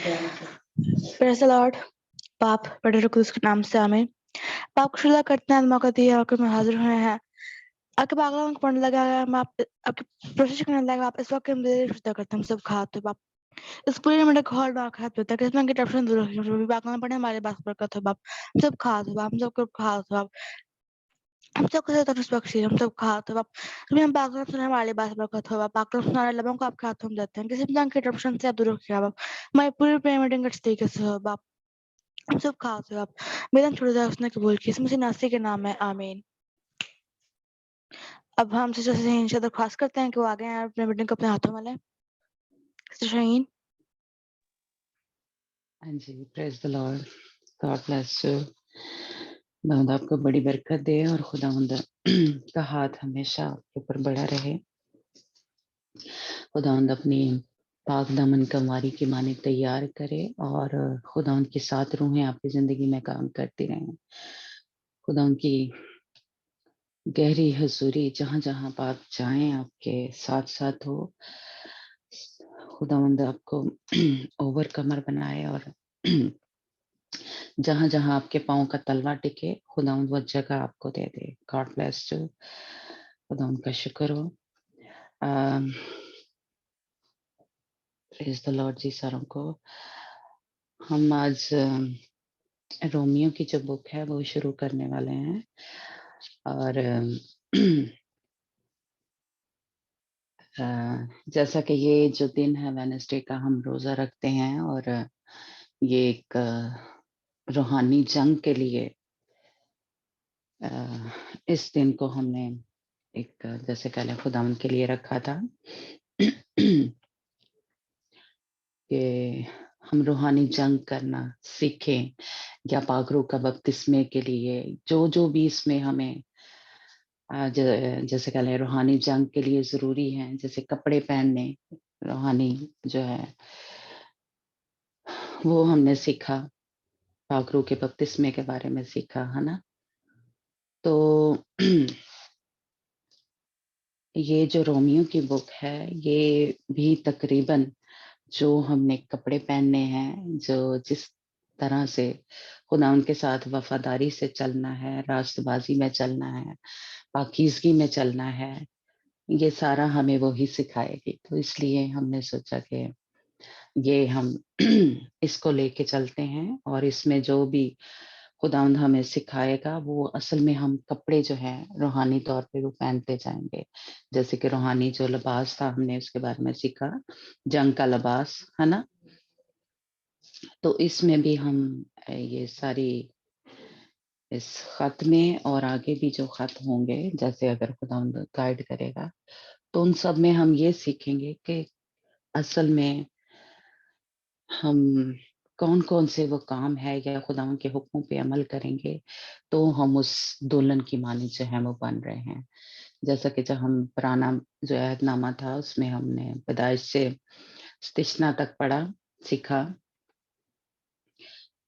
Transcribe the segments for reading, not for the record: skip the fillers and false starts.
Praise the Lord. पाप बड़े रुकुस के नाम से आमीन। पाप को शुदा करते हैं, मौका दिया और में हाजिर हुए हैं। आपके पागलों को पढ़ने लगा है, मैं आपकी प्रोसेस करने लगा, आप इस वक्त के मुझे शुदा करते हैं, हम सब खाते बाप। इस पूरे में हॉल बाक है, तो तक इसमें की टप्शन दूर रखिए, जो भी पागलों पढ़ने हमारे पास बरकत हो बाप। हम सब खाते बाप, हम सब को खाते बाप। हम सब कैसे तरह से बख्शिए, हम सब खाते बाप। कभी हम पागलों सुने हमारे पास बरकत हो बाप, पागलों सुनाने लबों को आप खाते हम जाते हैं, किसी भी की टप्शन से आप दूर रखिए बाप। हमारी पूरी पेमेंटिंग अच्छी तरीके से हो बाप। हम सब खाते बाप। मेरा छोड़ दिया उसने कबूल की, इसमें से नासी के नाम है, आमीन। अब हम सिस्टर शहीन से दरख्वास्त करते हैं कि वो आगे आए अपने मीटिंग को अपने हाथों में लें। सिस्टर शहीन। हाँ जी, praise the lord, God bless you. खुदावंद आपको बड़ी बरकत दे और खुदावंद का हाथ हमेशा आपके ऊपर बड़ा रहे। खुदावंद अपनी पाक दामन कमवारी की माने तैयार करे और खुदावंद के साथ रूहें आपकी जिंदगी में काम करती रहें। खुदावंद की गहरी हजूरी जहाँ जहाँ आप जाएं आपके साथ साथ हो। खुदावंद आपको ओवर कमर बनाए और जहाँ जहाँ आपके पाँव का तलवा टिके खुदावंद वो जगह आपको दे दे। God bless you. खुदावंद का शुक्र हो। प्रेज द लॉर्ड जी सारों को। हम आज रोमियो की जो बुक है वो शुरू करने वाले हैं और जैसा कि ये जो दिन है वेडनेसडे का हम रोजा रखते हैं और ये एक रूहानी जंग के लिए इस दिन को हमने एक जैसे कह लें खुदावंद के लिए रखा था कि हम रूहानी जंग करना सीखें या पागरों का बपतिस्मे के लिए जो भी इसमें हमें जैसे कह लें रूहानी जंग के लिए जरूरी है, जैसे कपड़े पहनने रूहानी जो है वो हमने सीखा, पागरों के बपतिस्मे के बारे में सीखा है ना। तो ये जो रोमियो की बुक है ये भी तकरीबन जो हमने कपड़े पहनने हैं, जो जिस तरह से खुदा उनके साथ वफादारी से चलना है, रास्तबाजी में चलना है, पाकीज़गी में चलना है, ये सारा हमें वो ही सिखाएगी। तो इसलिए हमने सोचा कि ये हम इसको लेके चलते हैं और इसमें जो भी खुदावंद हमें सिखाएगा वो असल में हम कपड़े जो हैं रूहानी तौर पे वो पहनते जाएंगे। जैसे कि रूहानी जो लिबास था हमने उसके बारे में सीखा, जंग का लिबास है ना। तो इसमें भी हम ये सारी इस खत में और आगे भी जो खत होंगे जैसे अगर खुदावंद गाइड करेगा तो उन सब में हम ये सीखेंगे कि असल में हम कौन-कौन से वो काम है या खुदावंद के हुक्मों पे अमल करेंगे तो हम उस दुल्हन की मानी जो है वो बन रहे हैं। जैसा कि जब हम पुराना जो अहदनामा था उसमें हमने पैदाइश से इस्तिशना तक पढ़ा, सीखा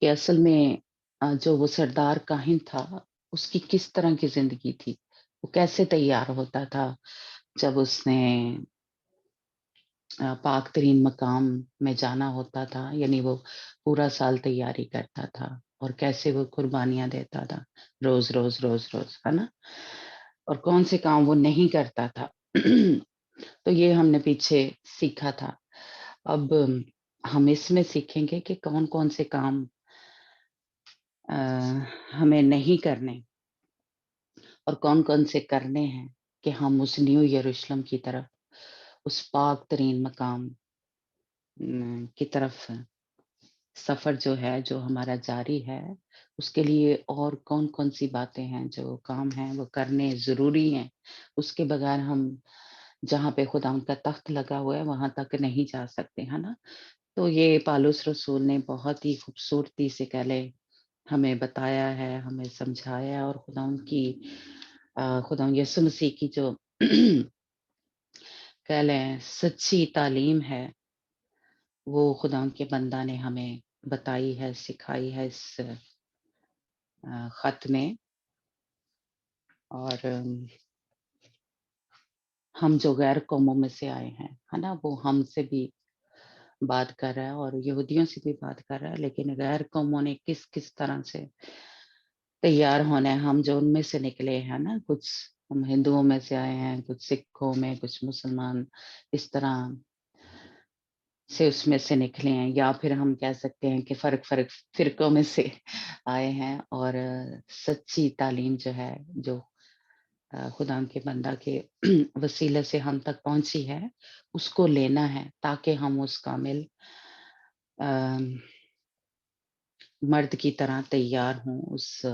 कि असल में जो वो सरदार काहिन था उसकी किस तरह की जिंदगी थी, वो कैसे तैयार होता था जब उसने पाक तरीन मकाम में जाना होता था, यानी वो पूरा साल तैयारी करता था और कैसे वो कुर्बानियां देता था रोज रोज रोज रोज है ना, और कौन से काम वो नहीं करता था तो ये हमने पीछे सीखा था। अब हम इसमें सीखेंगे कि कौन कौन से काम हमें नहीं करने और कौन कौन से करने हैं कि हम उस न्यू यरूशलेम की तरफ, उस पाक तरीन मकाम की तरफ सफर जो है जो हमारा जारी है उसके लिए और कौन कौन सी बातें हैं जो काम हैं वो करने जरूरी हैं। उसके बगैर हम जहाँ पे खुदा उनका तख्त लगा हुआ है वहां तक नहीं जा सकते है ना। तो ये पालूस रसूल ने बहुत ही खूबसूरती से कहले हमें बताया है, हमें समझाया और खुदा उनकी खुदा यीशु मसीह की जो कह लें सच्ची तालीम है वो खुदा के बंदा ने हमें बताई है, सिखाई है इस खत में। और हम जो गैर कौमों में से आए हैं है ना, वो हमसे भी بات کر رہا ہے اور یہودیوں سے بھی بات کر رہا ہے، لیکن غیر قوموں نے کس کس طرح سے تیار ہونا ہے. ہم جو ان میں سے نکلے ہیں نا، کچھ ہم ہندوؤں میں سے آئے ہیں، کچھ سکھوں میں، کچھ مسلمان، اس طرح سے اس میں سے نکلے ہیں، یا پھر ہم کہہ سکتے ہیں کہ فرق فرقوں میں سے آئے ہیں. اور سچی تعلیم جو ہے، جو خدا کے بندہ کے وسیلے سے ہم تک پہنچی ہے، اس کو لینا ہے تاکہ ہم اس کامل مرد کی طرح تیار ہوں، اس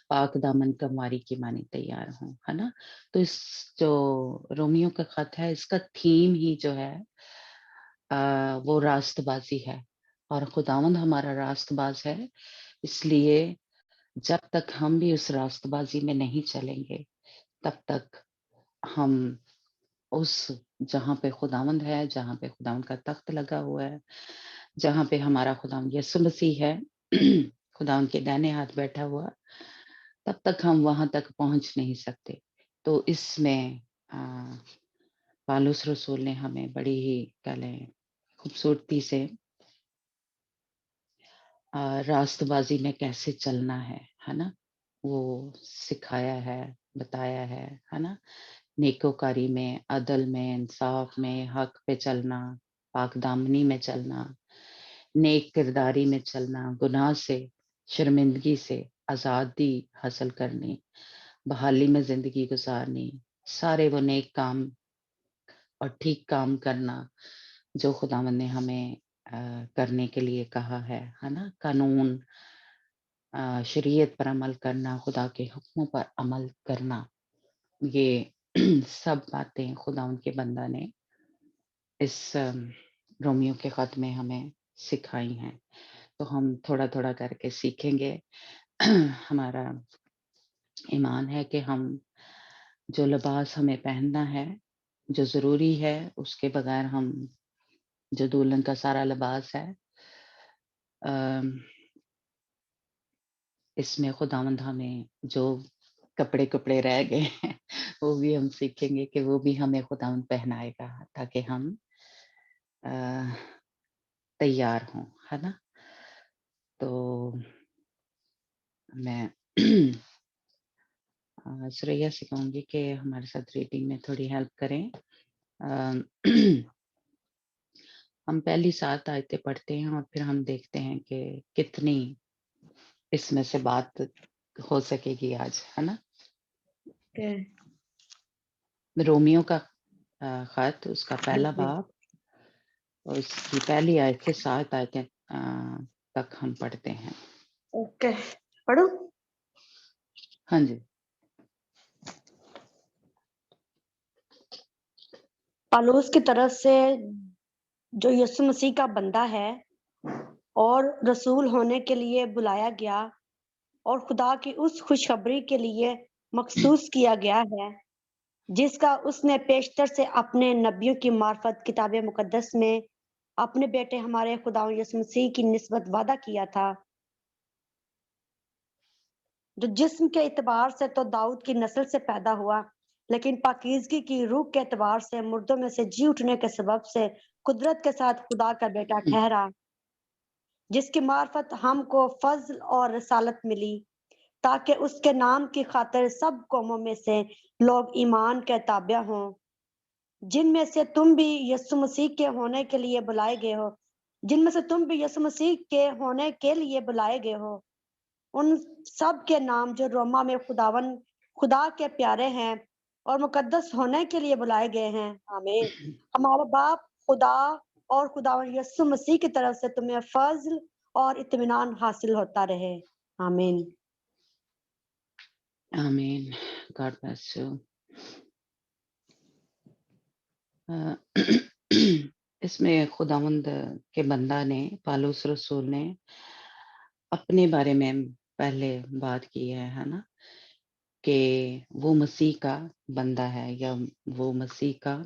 پاک دامن کماری کی مانی تیار ہوں، ہے نا. تو اس جو رومیو کا خط ہے، اس کا تھیم ہی جو ہے وہ راست بازی ہے، اور خداوند ہمارا راست باز ہے. اس لیے جب تک ہم بھی اس راست بازی میں نہیں چلیں گے، تب تک ہم اس جہاں پہ خداوند ہے، جہاں پہ خداوند کا تخت لگا ہوا ہے، جہاں پہ ہمارا خداوند یسوع مسیح ہے خداوند کے دائنے ہاتھ بیٹھا ہوا، تب تک ہم وہاں تک پہنچ نہیں سکتے. تو اس میں پالوس رسول نے ہمیں بڑی ہی کہلیں خوبصورتی سے راست بازی میں کیسے چلنا ہے نا، وہ سکھایا ہے، بتایا ہے نا. نیکوکاری میں، عدل میں، انصاف میں، حق پہ چلنا، پاک دامنی میں چلنا، نیک کرداری میں چلنا، گناہ سے، شرمندگی سے آزادی حاصل کرنی، بحالی میں زندگی گزارنی، سارے وہ نیک کام اور ٹھیک کام کرنا جو خداوند نے ہمیں کرنے کے لیے کہا ہے نا. قانون، شریعت پر عمل کرنا، خدا کے حکموں پر عمل کرنا، یہ سب باتیں خداوند کے بندہ نے اس رومیو کے خط میں ہمیں سکھائی ہیں. تو ہم تھوڑا تھوڑا کر کے سیکھیں گے. ہمارا ایمان ہے کہ ہم جو لباس ہمیں پہننا ہے، جو ضروری ہے، اس کے بغیر ہم جو دلہن کا سارا لباس ہے، اس میں خداوند ہمیں جو کپڑے رہ گئے ہیں وہ بھی ہم سیکھیں گے کہ وہ بھی ہمیں خداوند پہنائے گا تاکہ ہم تیار ہوں، ہے نا. تو میں سریا سے کہوں گی کہ ہمارے ساتھ ریڈنگ میں تھوڑی ہیلپ کریں. ہم پہلی 7 آیتیں پڑھتے ہیں اور پھر ہم دیکھتے ہیں کہ کتنی اس میں سے بات ہو سکے گی آج، ہے نا. رومیو کا خط، اس کا پہلا باب اور اس کی پہلی آیت سے 7 آیتیں تک ہم پڑھتے ہیں. اوکے، پڑھو. ہاں جی. پالوس کی طرف سے جو یسوع مسیح کا بندہ ہے اور رسول ہونے کے لیے بلایا گیا اور خدا کی اس خوشخبری کے لیے مخصوص کیا گیا ہے جس کا اس نے پیشتر سے اپنے نبیوں کی معرفت کتاب مقدس میں اپنے بیٹے ہمارے خدا یسوع مسیح کی نسبت وعدہ کیا تھا، جو جسم کے اعتبار سے تو داؤد کی نسل سے پیدا ہوا، لیکن پاکیزگی کی روح کے اعتبار سے مردوں میں سے جی اٹھنے کے سبب سے قدرت کے ساتھ خدا کا بیٹا ٹھہرا، جس کی معرفت ہم کو فضل اور رسالت ملی تاکہ اس کے نام کی خاطر سب قوموں میں سے لوگ ایمان کے تابع ہوں، جن میں سے تم بھی یسوع مسیح کے ہونے کے لیے بلائے گئے ہو، جن میں سے تم بھی یسوع مسیح کے ہونے کے لیے بلائے گئے ہو. ان سب کے نام جو روما میں خدا کے پیارے ہیں اور مقدس ہونے کے لیے بلائے گئے ہیں. آمین. ہمارا باپ خدا اور خداوند یسوع مسیح کی طرف سے تمہیں فضل اور اطمینان حاصل ہوتا رہے. آمین. آمین. God bless you. اس میں خداوند کے بندہ نے، پالوس رسول نے اپنے بارے میں پہلے بات کی ہے نا، کہ وہ مسیح کا بندہ ہے، یا وہ مسیح کا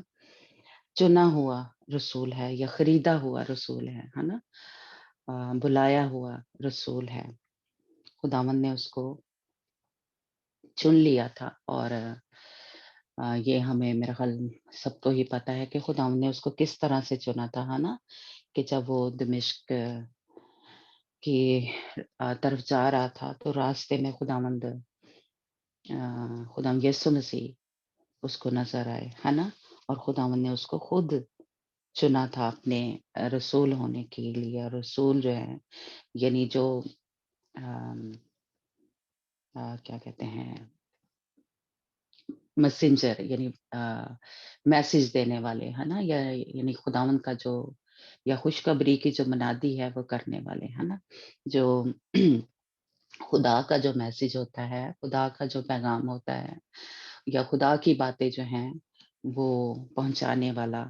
چنا ہوا رسول ہے، یا خریدا ہوا رسول ہے نا، بلایا ہوا رسول ہے. خداوند نے اس کو چن لیا تھا اور یہ ہمیں میرا خیال سب کو ہی پتا ہے کہ خداوند نے اس کو کس طرح سے چنا تھا، ہے نا؟ کہ جب وہ دمشق کی طرف جا رہا تھا تو راستے میں خداوند یسوع مسیح اس کو نظر آئے، ہے نا؟ اور خداوند نے اس کو خود چنا تھا اپنے رسول ہونے کے لیے. اور رسول جو ہے یعنی جو کیا کہتے ہیں میسنجر، یعنی میسج دینے والے، ہے نا؟ یا یعنی خداوند کا جو یا خوشخبری کی جو منادی ہے وہ کرنے والے، ہے نا؟ جو خدا کا جو میسج ہوتا ہے، خدا کا جو پیغام ہوتا ہے یا خدا کی باتیں جو ہیں وہ پہنچانے والا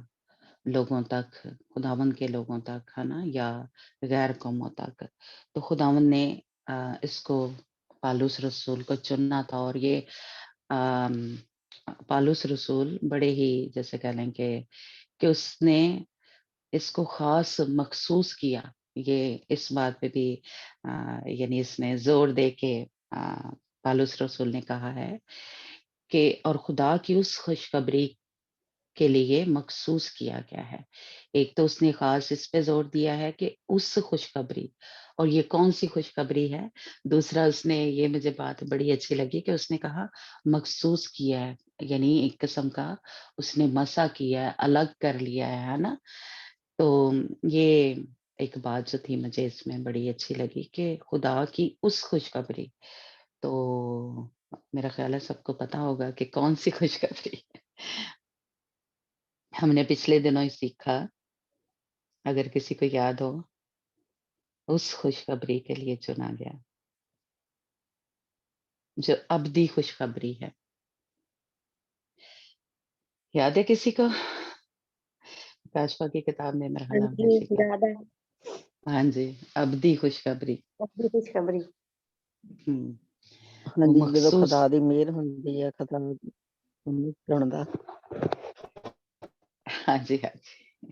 لوگوں تک، خداوند کے لوگوں تک، ہے نا؟ یا غیر قوموں تک. تو خداوند نے اس کو پالوس رسول کو چننا تھا. اور یہ پالوس رسول بڑے ہی جیسے کہہ لیں کہ اس نے اس کو خاص مخصوص کیا. یہ اس بات پہ بھی یعنی اس نے زور دے کے پالوس رسول نے کہا ہے کہ اور خدا کی اس خوشخبری کے لیے مخصوص کیا گیا ہے. ایک تو اس نے خاص اس پہ زور دیا ہے کہ اس خوشخبری، اور یہ کون سی خوشخبری ہے. دوسرا اس نے یہ مجھے بات بڑی اچھی لگی کہ اس نے کہا مخصوص کیا ہے، یعنی ایک قسم کا اس نے مسا کیا ہے، الگ کر لیا ہے نا. تو یہ ایک بات جو تھی مجھے اس میں بڑی اچھی لگی کہ خدا کی اس خوشخبری. تو میرا خیال ہے سب کو پتا ہوگا کہ کون سی خوشخبری ہم نے پچھلے دنوں ہی سیکھا. اگر کسی کو یاد ہو، اس خوشخبری کے لیے چنا گیا جو ابدی خوشخبری ہے. یاد ہے کسی کو؟ کاشفا کی کتاب میں میرا خیال ہم نے سیکھا. یاد ہے ہاں جی، ابدی خوشخبری. اپنی خوشخبری. ہاں وہ جی، جدو مخصوص. خدا دی مہر ہوندی ہے، خدا انہوں چندا. ہاں جی، ہاں جی،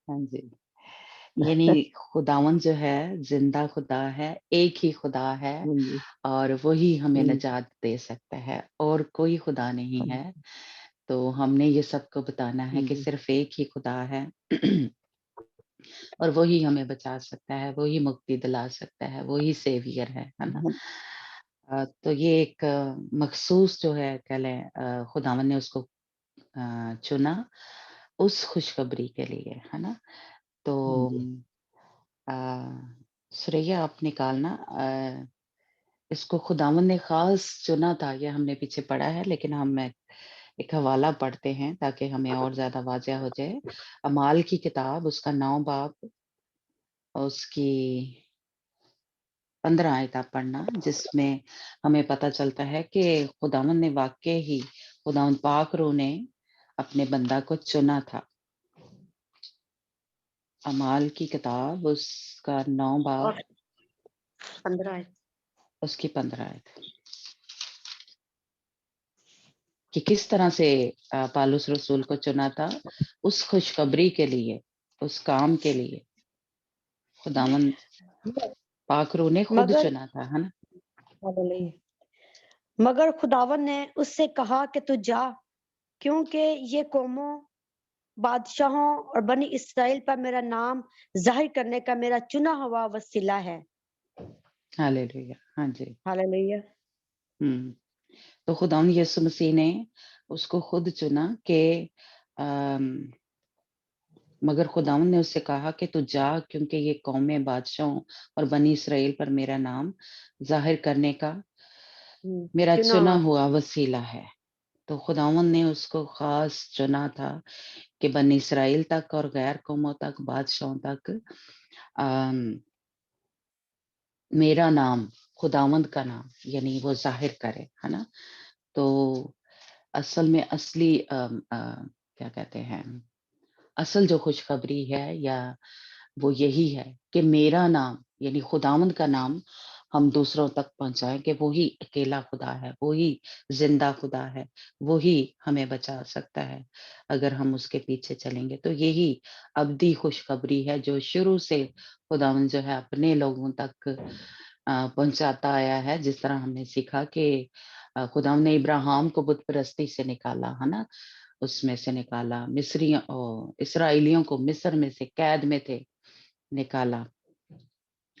ہاں جی. یعنی خداوند جو ہے زندہ خدا ہے، ایک ہی خدا ہے، ہاں جی، اور وہی ہمیں ہاں نجات دے سکتا ہے اور کوئی خدا نہیں ہے. تو ہم نے یہ سب کو بتانا ہے کہ جی، صرف ایک ہی خدا ہے اور وہی ہمیں بچا سکتا ہے، وہی مکتی دلا سکتا ہے، وہی سیویئر ہے نا. تو یہ ایک مخصوص جو ہے کہہ لیں خداوند نے اس کو چنا اس خوشخبری کے لیے، ہے نا. تو ہاں جی. سریا آپ نکالنا اس کو خداوند نے خاص چنا تھا. یہ ہم نے پیچھے پڑھا ہے لیکن ہم ایک حوالہ پڑھتے ہیں تاکہ ہمیں اور زیادہ واضح ہو جائے. اعمال کی کتاب اس کا 9 باب اس کی 15 آیت آپ پڑھنا، جس میں ہمیں پتہ چلتا ہے کہ خداوند نے واقع ہی خداوند پاک روح نے اپنے بندہ کو چنا تھا. اعمال کی کتاب اس کا 9 باب اور 15 ہے. اس کی 15 آیت کہ کس طرح سے پالوس رسول کو چنا تھا اس خوشخبری کے لیے، اس کام کے لیے. خداوند پاک روح نے خود مگر چنا تھا، ہے نا. مگر خداون نے اس سے کہا کہ تو جا، کیونکہ یہ قوموں، بادشاہوں اور بنی اسرائیل پر میرا نام ظاہر کرنے کا میرا چنا ہوا وسیلہ ہے. ہاللیلویا. ہاں جی. ہاللیلویا. تو خداوند یسوع مسیح نے اس کو خود چنا کہ مگر خداوند نے اس سے کہا کہ تو جا، کیونکہ یہ قومیں، بادشاہوں اور بنی اسرائیل پر میرا نام ظاہر کرنے کا میرا چنا ہوا وسیلہ ہے. تو خداوند نے اس کو خاص چنا تھا کہ بنی اسرائیل تک اور غیر قوموں تک، بادشاہوں تک میرا نام، خداوند کا نام یعنی وہ ظاہر کرے، ہے نا. تو اصل میں اصلی کیا کہتے ہیں، اصل جو خوشخبری ہے یا وہ یہی ہے کہ میرا نام یعنی خداوند کا نام ہم دوسروں تک پہنچائیں کہ وہی اکیلا خدا ہے، وہی زندہ خدا ہے، وہی ہمیں بچا سکتا ہے اگر ہم اس کے پیچھے چلیں گے. تو یہی ابدی خوشخبری ہے جو شروع سے خداوند جو ہے اپنے لوگوں تک پہنچاتا آیا ہے. جس طرح ہم نے سیکھا کہ खुदावंद ने इब्राहिम को बुत परस्ती से निकाला, है ना, उसमें से निकाला, इसराइलियों को मिस्र में से कैद में थे निकाला,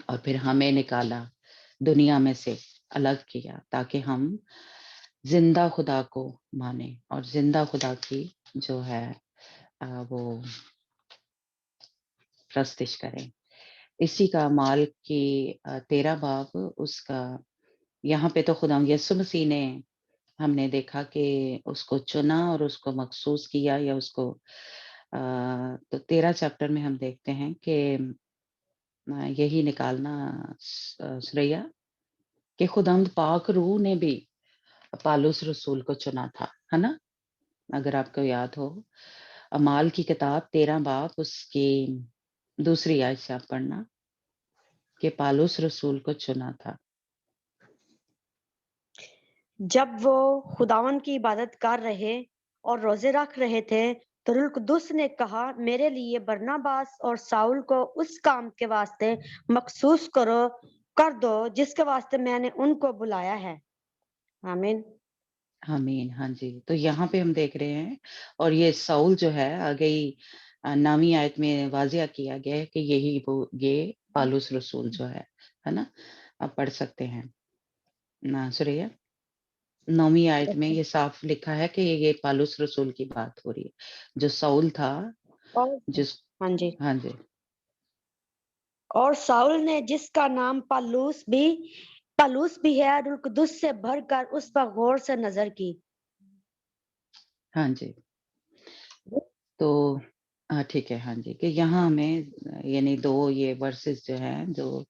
और फिर हमें निकाला, दुनिया में से अलग किया, ताकि हम जिंदा खुदा को माने और जिंदा खुदा की जो है वो प्रस्तिश करें। इसी का माल की 13 बाब उसका, यहाँ पे तो खुदा यीशु मसीह ने, हमने देखा कि उसको चुना और उसको मखसूस किया, या उसको तो 13 चैप्टर में हम देखते हैं कि यही निकालना सुरैया कि खुदावंद पाक रूह ने भी पालूस रसूल को चुना था, है ना, अगर आपको याद हो। अमाल की किताब 13 बाब उसकी 2 आयत से आप पढ़ना कि पालूस रसूल को चुना था। जब वो खुदावन की इबादत कर रहे और रोजे रख रहे थे तो रूह कुदुस ने कहा, मेरे लिए बरनबास और साउल को उस काम के वास्ते मखसूस कर दो जिसके वास्ते मैंने उनको बुलाया है। आमीन। आमीन। हाँ जी, तो यहाँ पे हम देख रहे हैं, और ये साउल जो है आगे ही 9वीं आयत में वाजिया किया गया है कि यही वो ये पालूस रसूल जो है ना, आप पढ़ सकते हैं ना सुरैया। 9वीं आयत में ये साफ लिखा है कि ये पालूस रसूल की बात हो रही है, जो साउल था, और जिस हाँ जी, हाँ जी, और साउल ने जिसका नाम पालूस भी है, रूह कुदुस से भरकर उस पर गौर से नजर की। हाँ जी, तो ठीक है, हाँ जी, कि यहाँ हमें यानी 2 ये वर्सेस जो हैं, जो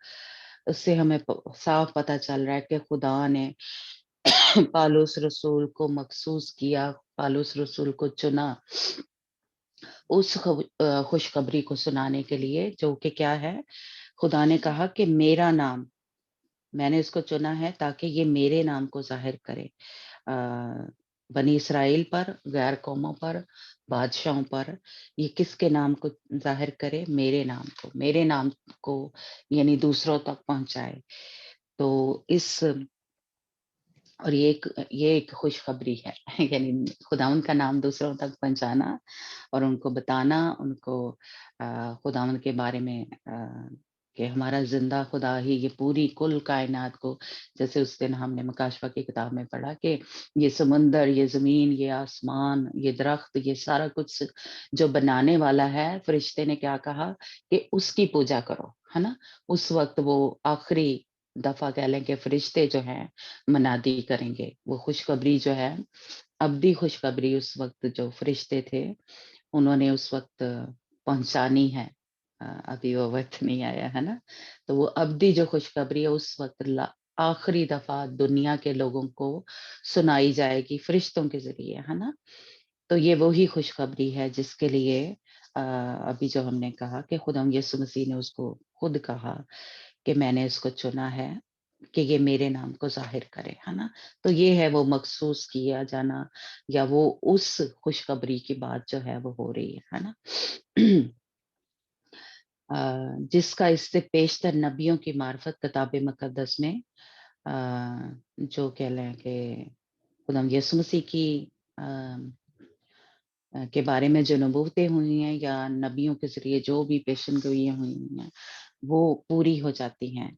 उससे हमें साफ पता चल रहा है कि खुदा ने पालूस रसूल को मखसूस किया, पालूस रसूल को चुना उस खुशखबरी को सुनाने के लिए, जो कि क्या है, खुदा ने कहा कि मेरा नाम, मैंने इसको चुना है ताकि ये मेरे नाम को जाहिर करे, बनी इसराइल पर, गैर कौमों पर, बादशाहों पर, ये किसके नाम को जाहिर करे, मेरे नाम को यानी दूसरों तक पहुंचाए। तो इस, और ये एक खुशखबरी है यानी खुदावंद का नाम दूसरों तक पहुंचाना और उनको बताना, उनको खुदावंद के बारे में कि हमारा जिंदा खुदा ही ये पूरी कुल कायनात को, जैसे उस दिन हमने मकाशवा की किताब में पढ़ा कि ये समुंदर, ये जमीन, ये आसमान, ये दरख्त, ये सारा कुछ जो बनाने वाला है, फरिश्ते ने क्या कहा कि उसकी पूजा करो, है ना। उस वक्त वो आखिरी दफा कह लें कि फरिश्ते जो हैं मनादी करेंगे, वो खुशखबरी जो है, अब्दी खुशखबरी उस वक्त जो फरिश्ते थे उन्होंने उस वक्त पहुंचानी है। अभी वो वक्त नहीं आया, है ना। तो वो अब्दी जो खुशखबरी है उस वक्त आखिरी दफा दुनिया के लोगों को सुनाई जाएगी फरिश्तों के जरिए, है ना। तो ये वही खुशखबरी है जिसके लिए अभी जो हमने कहा कि खुदा यीशु मसीह ने उसको खुद कहा कि मैंने इसको चुना है कि ये मेरे नाम को जाहिर करे, है ना। तो ये है वो मखसूस किया जाना, या वो उस खुशखबरी की बात जो है वो हो रही है ना। जिसका इससे पेशतर नबियों की मार्फत किताब मुकद्दस में जो कह लें कि खुदा यीशु मसीह की के बारे में जो नबूवतें हुई हैं या नबियों के जरिए जो भी पेशन गोइयां हुई हैं वो पूरी हो जाती हैं।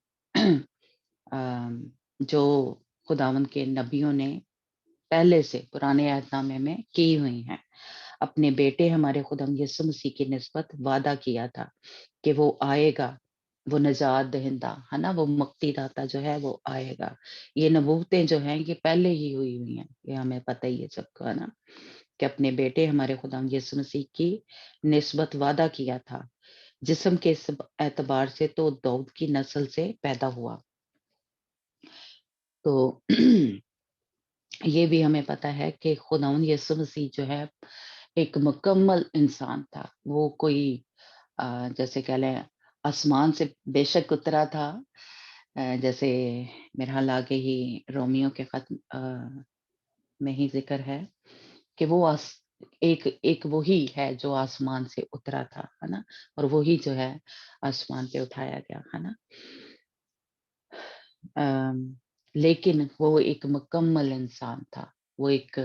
जो खुदावंद के नबियों ने पहले से पुराने अहदनामे में की हुई हैं, अपने बेटे हमारे खुदाम यीशु मसीह की निस्बत वादा किया था कि वो आएगा, वो निजात दहिंदा, है ना, वो मुक्ति दाता जो है वो आएगा। ये नबूवतें जो हैं ये पहले ही हुई हैं, ये हमें पता ही है सबको, है ना, कि अपने बेटे हमारे खुदाम यीशु मसीह की निस्बत वादा किया था, जिस्म के एतबार से तो दाऊद की नस्ल से पैदा हुआ। तो ये भी हमें पता है कि खुदावंद यीशु मसीह जो है एक मुकम्मल इंसान था। वो कोई जैसे कह लें आसमान से बेशक उतरा था, जैसे मेरे ख्याल आगे ही रोमियो के खत में ही जिक्र है कि वो एक वही है जो आसमान से उतरा था, है ना, और वही जो है आसमान पे उठाया गया, है ना। लेकिन वो एक मुकम्मल इंसान था। वो एक,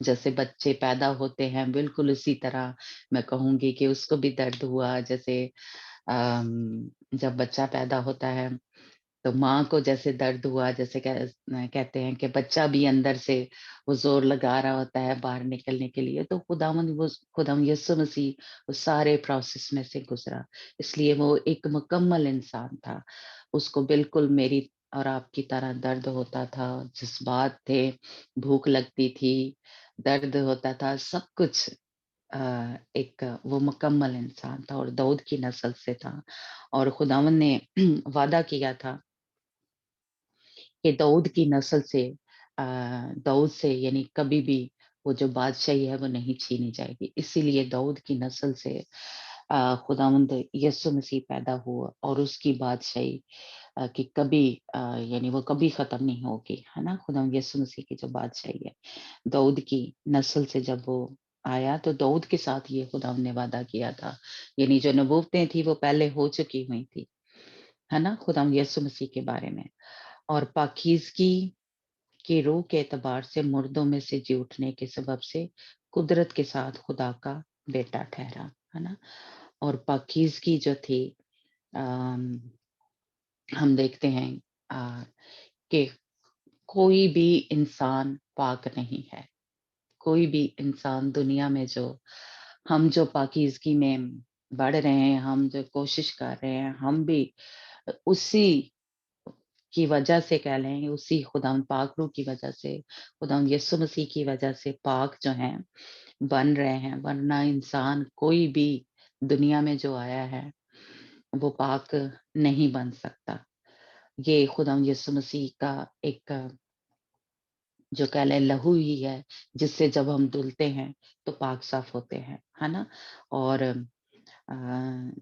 जैसे बच्चे पैदा होते हैं बिल्कुल उसी तरह मैं कहूँगी कि उसको भी दर्द हुआ। जैसे जब बच्चा पैदा होता है तो माँ को जैसे दर्द हुआ, जैसे कहते हैं कि बच्चा भी अंदर से वो ज़ोर लगा रहा होता है बाहर निकलने के लिए, तो खुदावंद यीशु मसीह उस सारे प्रोसेस में से गुज़रा। इसलिए वो एक मुकम्मल इंसान था। उसको बिल्कुल मेरी और आपकी तरह दर्द होता था, जज़्बात थे, भूख लगती थी, दर्द होता था, सब कुछ। एक वो मुकम्मल इंसान था और दाऊद की नस्ल से था। और खुदावंद ने वादा किया था कि दाऊद की नस्ल से दाऊद से यानी कभी भी वो जो बादशाही है वो नहीं छीनी जाएगी। इसीलिए दाऊद की नस्ल से खुदावंद यीशु मसीह पैदा हुआ और उसकी बादशाही कि कभी यानी वो कभी खत्म नहीं होगी, है ना? खुदावंद यीशु मसीह की जो बादशाही है, दाऊद की नस्ल से जब वो आया तो दाऊद के साथ ये खुदावंद ने वादा किया था। यानी जो नबूवतें थी वो पहले हो चुकी हुई थी, है ना? खुदावंद यीशु मसीह के बारे में। और पाकीज़गी की रूह के एतबार से मुर्दों में से जी उठने के सबब से कुदरत के साथ खुदा का बेटा ठहरा, है ना? और पाकीज़गी जो थी अम, हम देखते हैं कि कोई भी इंसान पाक नहीं है। कोई भी इंसान दुनिया में हम जो पाकीज़गी में बढ़ रहे हैं, हम जो कोशिश कर रहे हैं, हम भी उसी की वजह से कह लें, उसी खुदावंद पाक रूह की वजह से, खुदावंद यीशु मसीह की वजह से पाक जो हैं, बन रहे हैं। वरना इंसान कोई भी दुनिया में जो आया है, वो पाक नहीं बन सकता। ये खुदावंद यीशु मसीह का एक जो कह लें लहू ही है, जिससे जब हम धुलते हैं, तो पाक साफ होते हैं, है ना? और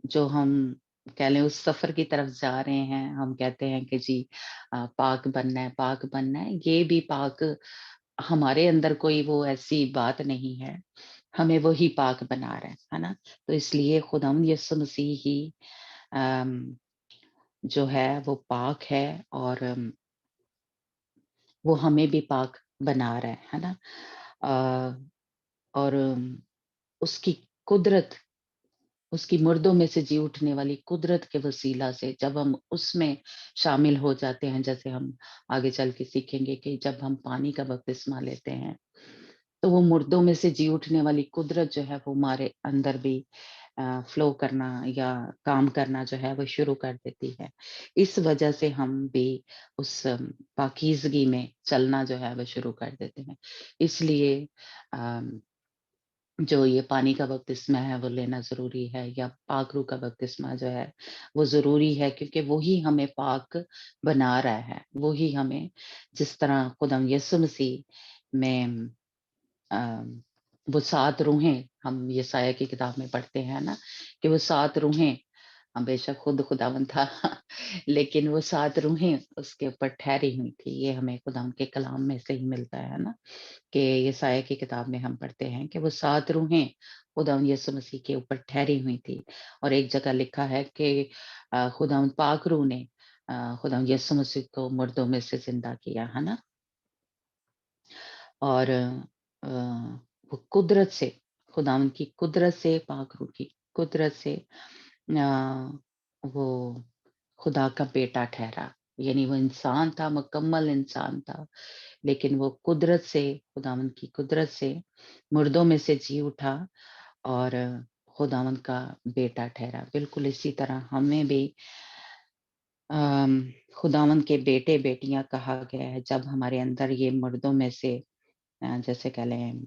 जो हम कह लें उस सफ़र की तरफ जा रहे हैं, हम कहते हैं कि जी पाक बनना है, ये भी पाक हमारे अंदर कोई वो ऐसी बात नहीं है, हमें वही पाक बना रहा है ना? तो इसलिए खुदावंद यीशु मसीह ही अम, जो है वो पाक है और वो हमें भी पाक बना रहा है ना? अ, और उसकी कुदरत, उसकी मुर्दों में से जी उठने वाली कुदरत के वसीला से जब हम उसमें शामिल हो जाते हैं, जैसे हम आगे चल के सीखेंगे कि जब हम पानी का बपतिस्मा लेते हैं, तो वो मुर्दों में से जी उठने वाली कुदरत जो है वो हमारे अंदर भी फ्लो करना या काम करना जो है वो शुरू कर देती है। इस वजह से हम भी उस पाकीज़गी में चलना जो है वो शुरू कर देते हैं। इसलिए अम जो ये पानी का बपतिस्मा है वो लेना ज़रूरी है, या पाक रूह का बपतिस्मा जो है वो ज़रूरी है, क्योंकि वो ही हमें पाक बना रहा है। वो ही हमें, जिस तरह खुदावंद यीशु मसीह में वो 7 रूहें हम यशायाह की किताब में पढ़ते हैं ना, कि वो 7 रूहें बेशक खुद खुदावंद था लेकिन वो 7 रूहें उसके ऊपर ठहरी हुई थी। ये हमें खुदावंद के कलाम में से ही मिलता है ना। कि यशायाह की किताब में हम पढ़ते हैं कि वो 7 रूहें खुदावंद यीशु मसीह के ऊपर ठहरी हुई थी। और एक जगह लिखा है कि खुदावंद पाक रूह ने खुदावंद यीशु मसीह को मुर्दों में से जिंदा किया, है ना? और वो कुदरत से, खुदावंद की कुदरत से, पाक रूह की कुदरत से वो खुदा का बेटा ठहरा। यानी वो इंसान था, मुकम्मल इंसान था, लेकिन वो कुदरत से, खुदावंद की कुदरत से मुर्दों में से जी उठा और खुदावंद का बेटा ठहरा। बिल्कुल इसी तरह हमें भी खुदावंद के बेटे-बेटियाँ कहा गया है, जब हमारे अंदर ये मुर्दों में से जैसे कह लें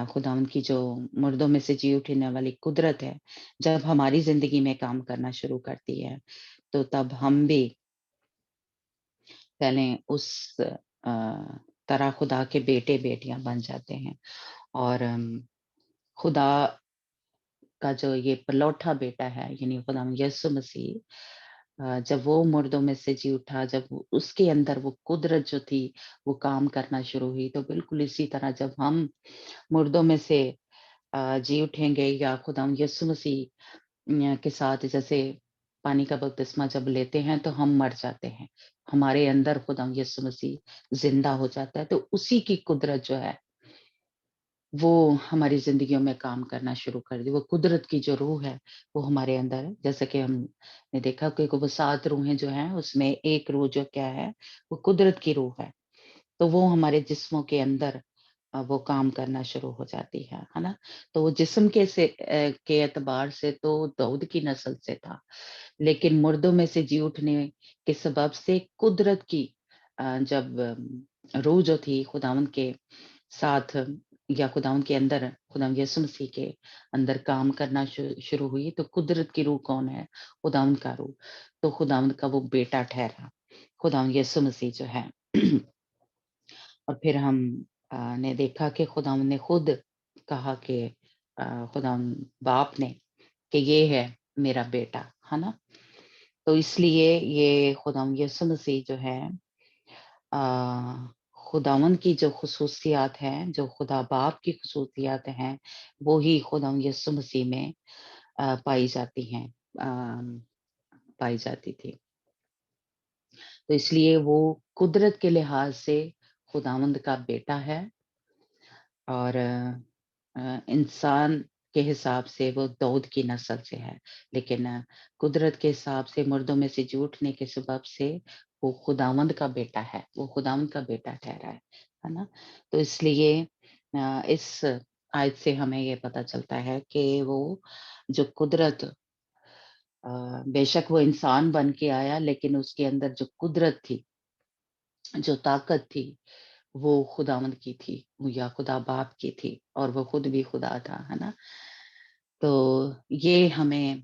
खुदावंद की जो मुर्दों में से जी उठने वाली कुदरत है, जब हमारी ज़िंदगी में काम करना शुरू करती है, तो तब हम भी कह लें उस तरह खुदा के बेटे-बेटियाँ बन जाते हैं। और खुदा का जो ये पलौठा बेटा है, यानी खुदावंद यीशु मसीह, जब वो मुर्दों में से जी उठा, जब उसके अंदर वो कुदरत जो थी, वो काम करना शुरू हुई, तो बिल्कुल इसी तरह जब हम मुर्दों में से जी उठेंगे या खुदावंद यीशु मसीह के साथ जैसे پانی کا بپتسمہ جب لیتے ہیں تو ہم مر جاتے ہیں، ہمارے اندر خدا یسوع مسیح زندہ ہو جاتا ہے، تو اسی کی قدرت جو ہے وہ ہماری زندگیوں میں کام کرنا شروع کر دی۔ وہ قدرت کی جو روح ہے وہ ہمارے اندر ہے، جیسا کہ ہم نے دیکھا کہ وہ 7 روحیں جو ہیں اس میں ایک روح جو کیا ہے وہ قدرت کی روح ہے، تو وہ ہمارے جسموں کے اندر وہ کام کرنا شروع ہو جاتی ہے نا؟ تو وہ جسم کے اعتبار سے تو داؤد کی نسل سے تھا، لیکن مردوں میں سے جی اٹھنے کے سبب سے قدرت کی جب روح جو تھی خداوند کے ساتھ یا خداوند کے اندر خداوند یسوع مسیح کے اندر کام کرنا شروع ہوئی، تو قدرت کی روح کون ہے؟ خداوند کا روح، تو خداوند کا وہ بیٹا ٹھہرا خداوند یسوع مسیح جو ہے۔ اور پھر ہم نے دیکھا کہ خداوند نے خود کہا کہ خداوند باپ نے کہ یہ ہے میرا بیٹا، ہے نا؟ تو اس لیے یہ خداوند یسوع مسیح جو ہے خداوند کی جو خصوصیات ہیں، جو خدا باپ کی خصوصیات ہیں، وہی خداوند یسوع مسیح میں پائی جاتی ہیں، پائی جاتی تھی۔ تو اس لیے وہ قدرت کے لحاظ سے خداوند کا بیٹا ہے، اور انسان کے حساب سے وہ داؤد کی نسل سے ہے، لیکن قدرت کے حساب سے مردوں میں سے جی اٹھنے کے سبب سے وہ خداوند کا بیٹا ہے، وہ خداوند کا بیٹا ٹھہرا ہے نا؟ تو اس لیے اس آیت سے ہمیں یہ پتہ چلتا ہے کہ وہ جو قدرت بے شک وہ انسان بن کے آیا، لیکن اس کے اندر جو قدرت تھی، جو طاقت تھی، وہ خداوند کی تھی یا خدا باپ کی تھی، اور وہ خود بھی خدا تھا، ہے نا؟ تو یہ ہمیں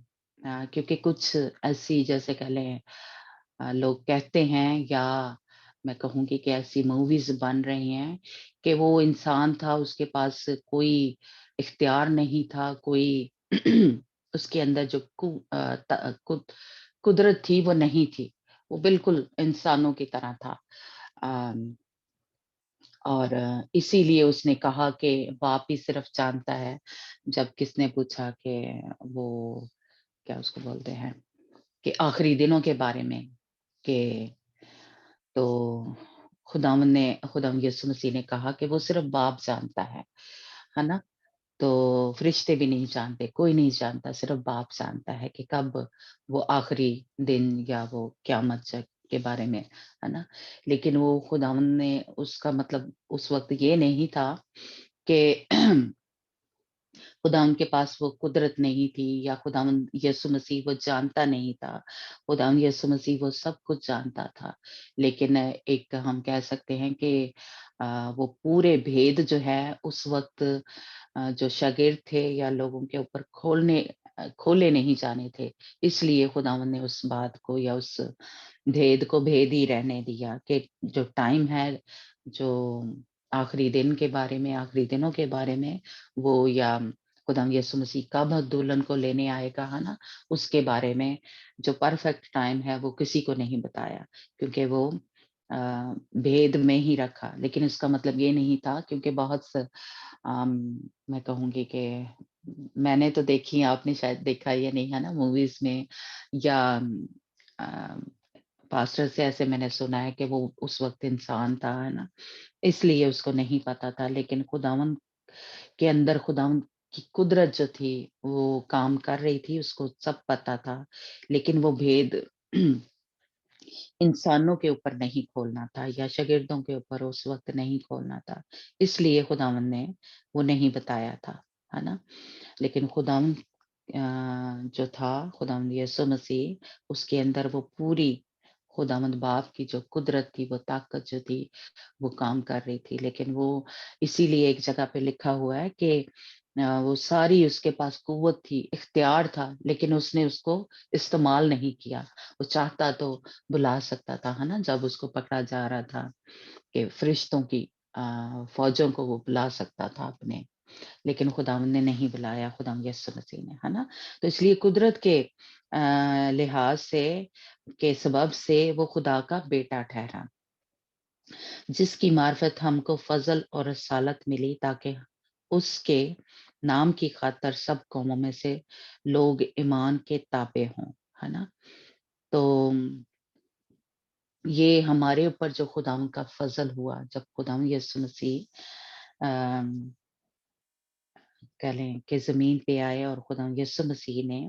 کیونکہ کچھ ایسی جیسے کہہ لیں لوگ کہتے ہیں، یا میں کہوں گی کہ ایسی موویز بن رہی ہیں کہ وہ انسان تھا، اس کے پاس کوئی اختیار نہیں تھا، کوئی اس کے اندر جو قدرت تھی وہ نہیں تھی، وہ بالکل انسانوں کی طرح تھا، اور اسی لیے اس نے کہا کہ باپ ہی صرف جانتا ہے، جب کس نے پوچھا کہ وہ کیا اس کو بولتے ہیں کہ آخری دنوں کے بارے میں، کہ تو خداوند یسوع مسیح نے کہا کہ وہ صرف باپ جانتا ہے نا؟ تو فرشتے بھی نہیں جانتے، کوئی نہیں جانتا، صرف باپ جانتا ہے کہ کب وہ آخری دن یا وہ قیامت کے بارے میں، ہے نا؟ لیکن وہ خداوند نے اس کا مطلب اس وقت یہ نہیں تھا کہ خداوند کے پاس وہ قدرت نہیں تھی، یا خداوند یسوع مسیح وہ جانتا نہیں تھا، خداوند یسوع مسیح وہ سب کچھ جانتا تھا، لیکن ایک ہم کہہ سکتے ہیں کہ وہ پورے بھید جو ہے اس وقت جو شاگرد تھے یا لوگوں کے اوپر کھولے نہیں جانے تھے، اس لیے خداوند نے اس بات کو یا اس بھید کو بھید ہی رہنے دیا کہ جو ٹائم ہے، جو آخری دن کے بارے میں، آخری دنوں کے بارے میں، وہ یا خداوند یسوع مسیح کب دلہن کو لینے آئے گا، ہے نا؟ اس کے بارے میں جو پرفیکٹ ٹائم ہے وہ کسی کو نہیں بتایا، کیونکہ وہ بھید میں ہی رکھا، لیکن اس کا مطلب یہ نہیں تھا، کیونکہ بہت میں کہوں گی کہ میں نے تو دیکھی، آپ نے شاید دیکھا یا نہیں، ہے نا؟ موویز میں یا پاسٹر سے ایسے میں نے سنا ہے کہ وہ اس وقت انسان تھا، ہے نا؟ اس لیے اس کو نہیں پتا تھا، لیکن خداوند کے اندر خداوند کی قدرت جو تھی وہ کام کر رہی تھی، اس کو سب پتا تھا، لیکن وہ بھید انسانوں کے اوپر نہیں کھولنا تھا یا شاگردوں کے اوپر اس وقت نہیں کھولنا تھا، اس لیے خداوند نے وہ نہیں بتایا تھا، ہے نا؟ لیکن خداوند جو تھا، خداوند یسوع مسیح، اس کے اندر وہ پوری خداوند باپ کی جو قدرت تھی، وہ طاقت جو تھی، وہ کام کر رہی تھی، لیکن وہ اسی لیے ایک جگہ پہ لکھا ہوا ہے کہ وہ ساری اس کے پاس قوت تھی، اختیار تھا، لیکن اس نے اس کو استعمال نہیں کیا۔ وہ چاہتا تو بلا سکتا تھا، ہے نا؟ جب اس کو پکڑا جا رہا تھا کہ فرشتوں کی فوجوں کو وہ بلا سکتا تھا اپنے، لیکن خداوند نے نہیں بلایا، خداوند یسوع مسیح نے، ہے نا؟ تو اس لیے قدرت کے لحاظ سے کے سبب سے وہ خدا کا بیٹا ٹھہرا، جس کی معرفت ہم کو فضل اور رسالت ملی، تاکہ اس کے نام کی خاطر سب قوموں میں سے لوگ ایمان کے تابع ہوں، ہے نا. تو یہ ہمارے اوپر جو خداوند کا فضل ہوا جب خداوند یسوع مسیح کہہ لیں کہ زمین پہ آئے اور خداوند یسوع مسیح نے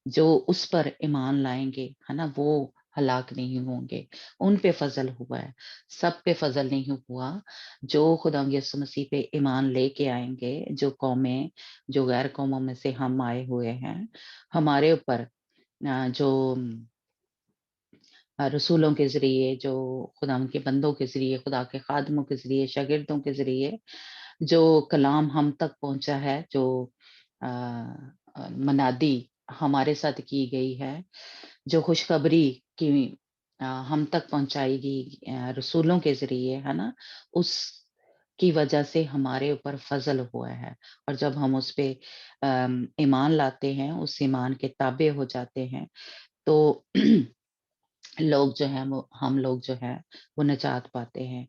جو اس پر ایمان لائیں گے ہے نا وہ ہلاک نہیں ہوں گے. ان پہ فضل ہوا ہے, سب پہ فضل نہیں ہوا. جو خداوند یسوع مسیح پہ ایمان لے کے آئیں گے, جو قومیں, جو غیر قوموں میں سے ہم آئے ہوئے ہیں, ہمارے اوپر جو رسولوں کے ذریعے, جو خداوند کے بندوں کے ذریعے, خدا کے خادموں کے ذریعے, شاگردوں کے ذریعے جو کلام ہم تک پہنچا ہے, جو منادی ہمارے ساتھ کی گئی ہے, جو خوشخبری کی ہم تک پہنچائی گئی رسولوں کے ذریعے, ہے نا, اس کی وجہ سے ہمارے اوپر فضل ہوا ہے. اور جب ہم اس پہ ایمان لاتے ہیں, اس ایمان کے تابع ہو جاتے ہیں, تو لوگ جو ہیں وہ, ہم لوگ جو ہیں وہ نجات پاتے ہیں.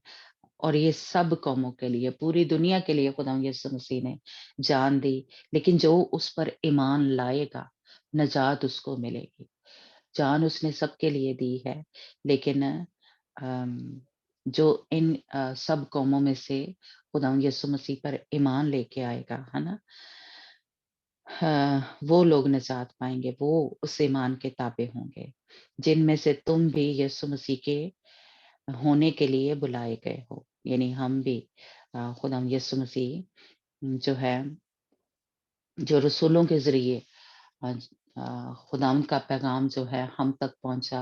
اور یہ سب قوموں کے لیے, پوری دنیا کے لیے خداوند یسوع مسیح نے جان دی. لیکن جو اس پر ایمان لائے گا, نجات اس کو ملے گی. جان اس نے سب کے لیے دی ہے, لیکن جو ان سب قوموں میں سے خداوند یسوع مسیح پر ایمان لے کے آئے گا, ہے نا, وہ لوگ نجات پائیں گے, وہ اس ایمان کے تابع ہوں گے, جن میں سے تم بھی یسوع مسیح کے ہونے کے لیے بلائے گئے ہو. یعنی ہم بھی خداوند یسوع مسیح جو ہے, جو رسولوں کے ذریعے خداوند کا پیغام جو ہے ہم تک پہنچا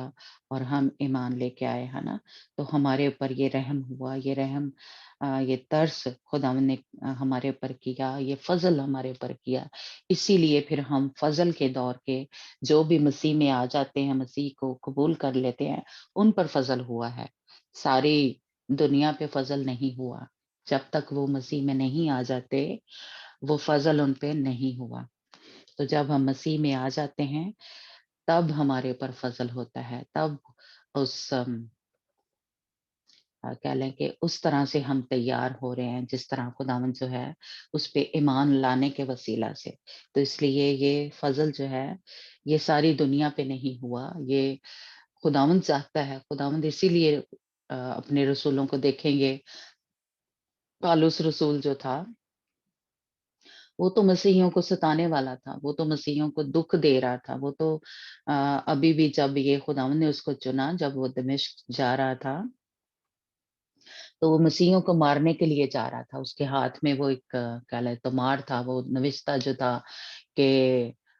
اور ہم ایمان لے کے آئے, ہے نا, تو ہمارے اوپر یہ رحم ہوا, یہ رحم, یہ ترس خداوند نے ہمارے اوپر کیا, یہ فضل ہمارے اوپر کیا. اسی لیے پھر ہم فضل کے دور کے جو بھی مسیح میں آ جاتے ہیں, مسیح کو قبول کر لیتے ہیں, ان پر فضل ہوا ہے. ساری دنیا پہ فضل نہیں ہوا. جب تک وہ مسیح میں نہیں آ جاتے, وہ فضل ان پہ نہیں ہوا. تو جب ہم مسیح میں آ جاتے ہیں, تب ہمارے اوپر فضل ہوتا ہے. تب اس کہہ لیں کہ اس طرح سے ہم تیار ہو رہے ہیں جس طرح خداوند جو ہے اس پہ ایمان لانے کے وسیلہ سے. تو اس لیے یہ فضل جو ہے یہ ساری دنیا پہ نہیں ہوا, یہ خداوند چاہتا ہے. خداوند اسی لیے اپنے رسولوں کو دیکھیں گے, پالوس رسول جو تھا وہ تو مسیحیوں کو ستانے والا تھا, وہ تو مسیحیوں کو دکھ دے رہا تھا. وہ تو ابھی بھی جب یہ خداوند نے اس کو چنا, جب وہ دمشق جا رہا تھا, تو وہ مسیحیوں کو مارنے کے لیے جا رہا تھا. اس کے ہاتھ میں وہ ایک کہہ لے تمار تھا, وہ نوشتہ جو تھا کہ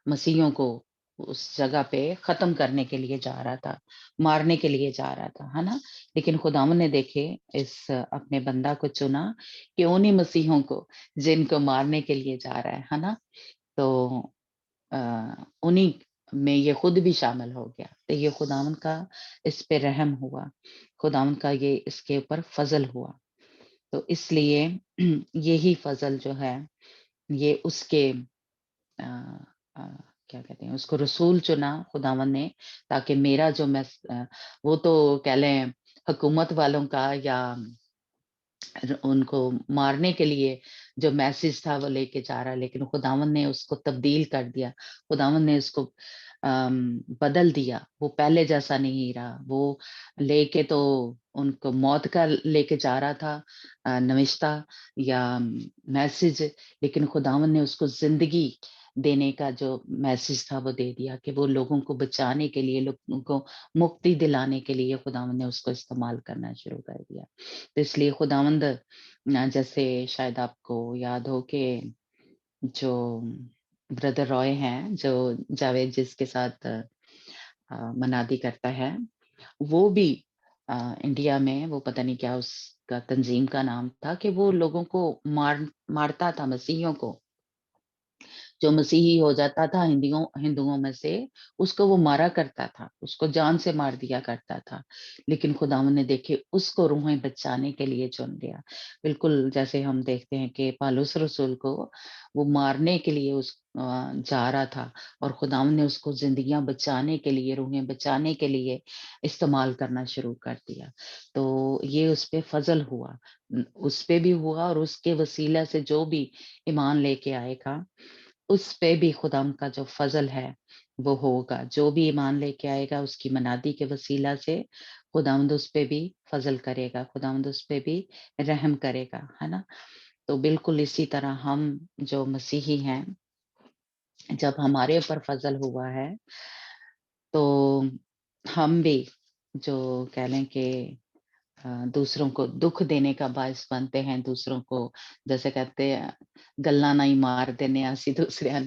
مسیحیوں کو اس جگہ پہ ختم کرنے کے لیے جا رہا تھا, مارنے کے لیے جا رہا تھا, ہے نا. لیکن خداوند نے دیکھے اس اپنے بندہ کو چنا کہ انہیں مسیحوں کو جن کو مارنے کے لیے جا رہا ہے نا, تو انہیں میں یہ خود بھی شامل ہو گیا. تو یہ خداوند کا اس پہ رحم ہوا, خداوند کا یہ اس کے اوپر فضل ہوا. تو اس لیے یہی فضل جو ہے یہ اس کے کیا کہتے ہیں, اس کو رسول چنا خداوند نے, تاکہ میرا جو میں وہ تو کہہ لیں حکومت والوں کا یا ان کو مارنے کے لیے جو میسج تھا وہ لے کے جا رہا, لیکن خداوند نے اس کو تبدیل کر دیا, خداوند نے اس کو بدل دیا. وہ پہلے جیسا نہیں رہا. وہ لے کے تو ان کو موت کا لے کے جا رہا تھا نوشتہ یا میسج, لیکن خداوند نے اس کو زندگی دینے کا جو میسج تھا وہ دے دیا, کہ وہ لوگوں کو بچانے کے لیے, لوگوں کو مکتی دلانے کے لیے خداوند نے اس کو استعمال کرنا شروع کر دیا. تو اس لیے خداوند, جیسے شاید آپ کو یاد ہو کہ جو بردر رائے ہیں, جو جاوید جس کے ساتھ منادی کرتا ہے, وہ بھی انڈیا میں, وہ پتہ نہیں کیا اس کا تنظیم کا نام تھا, کہ وہ لوگوں کو مارتا تھا, مسیحیوں کو. جو مسیحی ہو جاتا تھا ہندوؤں میں سے, اس کو وہ مارا کرتا تھا, اس کو جان سے مار دیا کرتا تھا. لیکن خداوند نے دیکھے اس کو روحیں بچانے کے لیے چن لیا. بالکل جیسے ہم دیکھتے ہیں کہ پالوس رسول کو وہ مارنے کے لیے اس جا رہا تھا, اور خداوند نے اس کو زندگیاں بچانے کے لیے, روحیں بچانے کے لیے استعمال کرنا شروع کر دیا. تو یہ اس پہ فضل ہوا, اس پہ بھی ہوا, اور اس کے وسیلہ سے جو بھی ایمان لے کے آئے گا उस पे भी खुदाम का जो फजल है वो होगा। जो भी ईमान लेके आएगा उसकी मनादी के वसीला से खुदावंद उस पे भी फजल करेगा, खुदावंद उस पे भी रहम करेगा, है ना? तो बिल्कुल इसी तरह हम जो मसीही हैं, जब हमारे ऊपर फजल हुआ है तो हम भी जो कह लें कि दूसरों को दुख देने का बायस बनते हैं, दूसरों को जैसे कहते हैं गल्ला नहीं मार देने असी दूसरे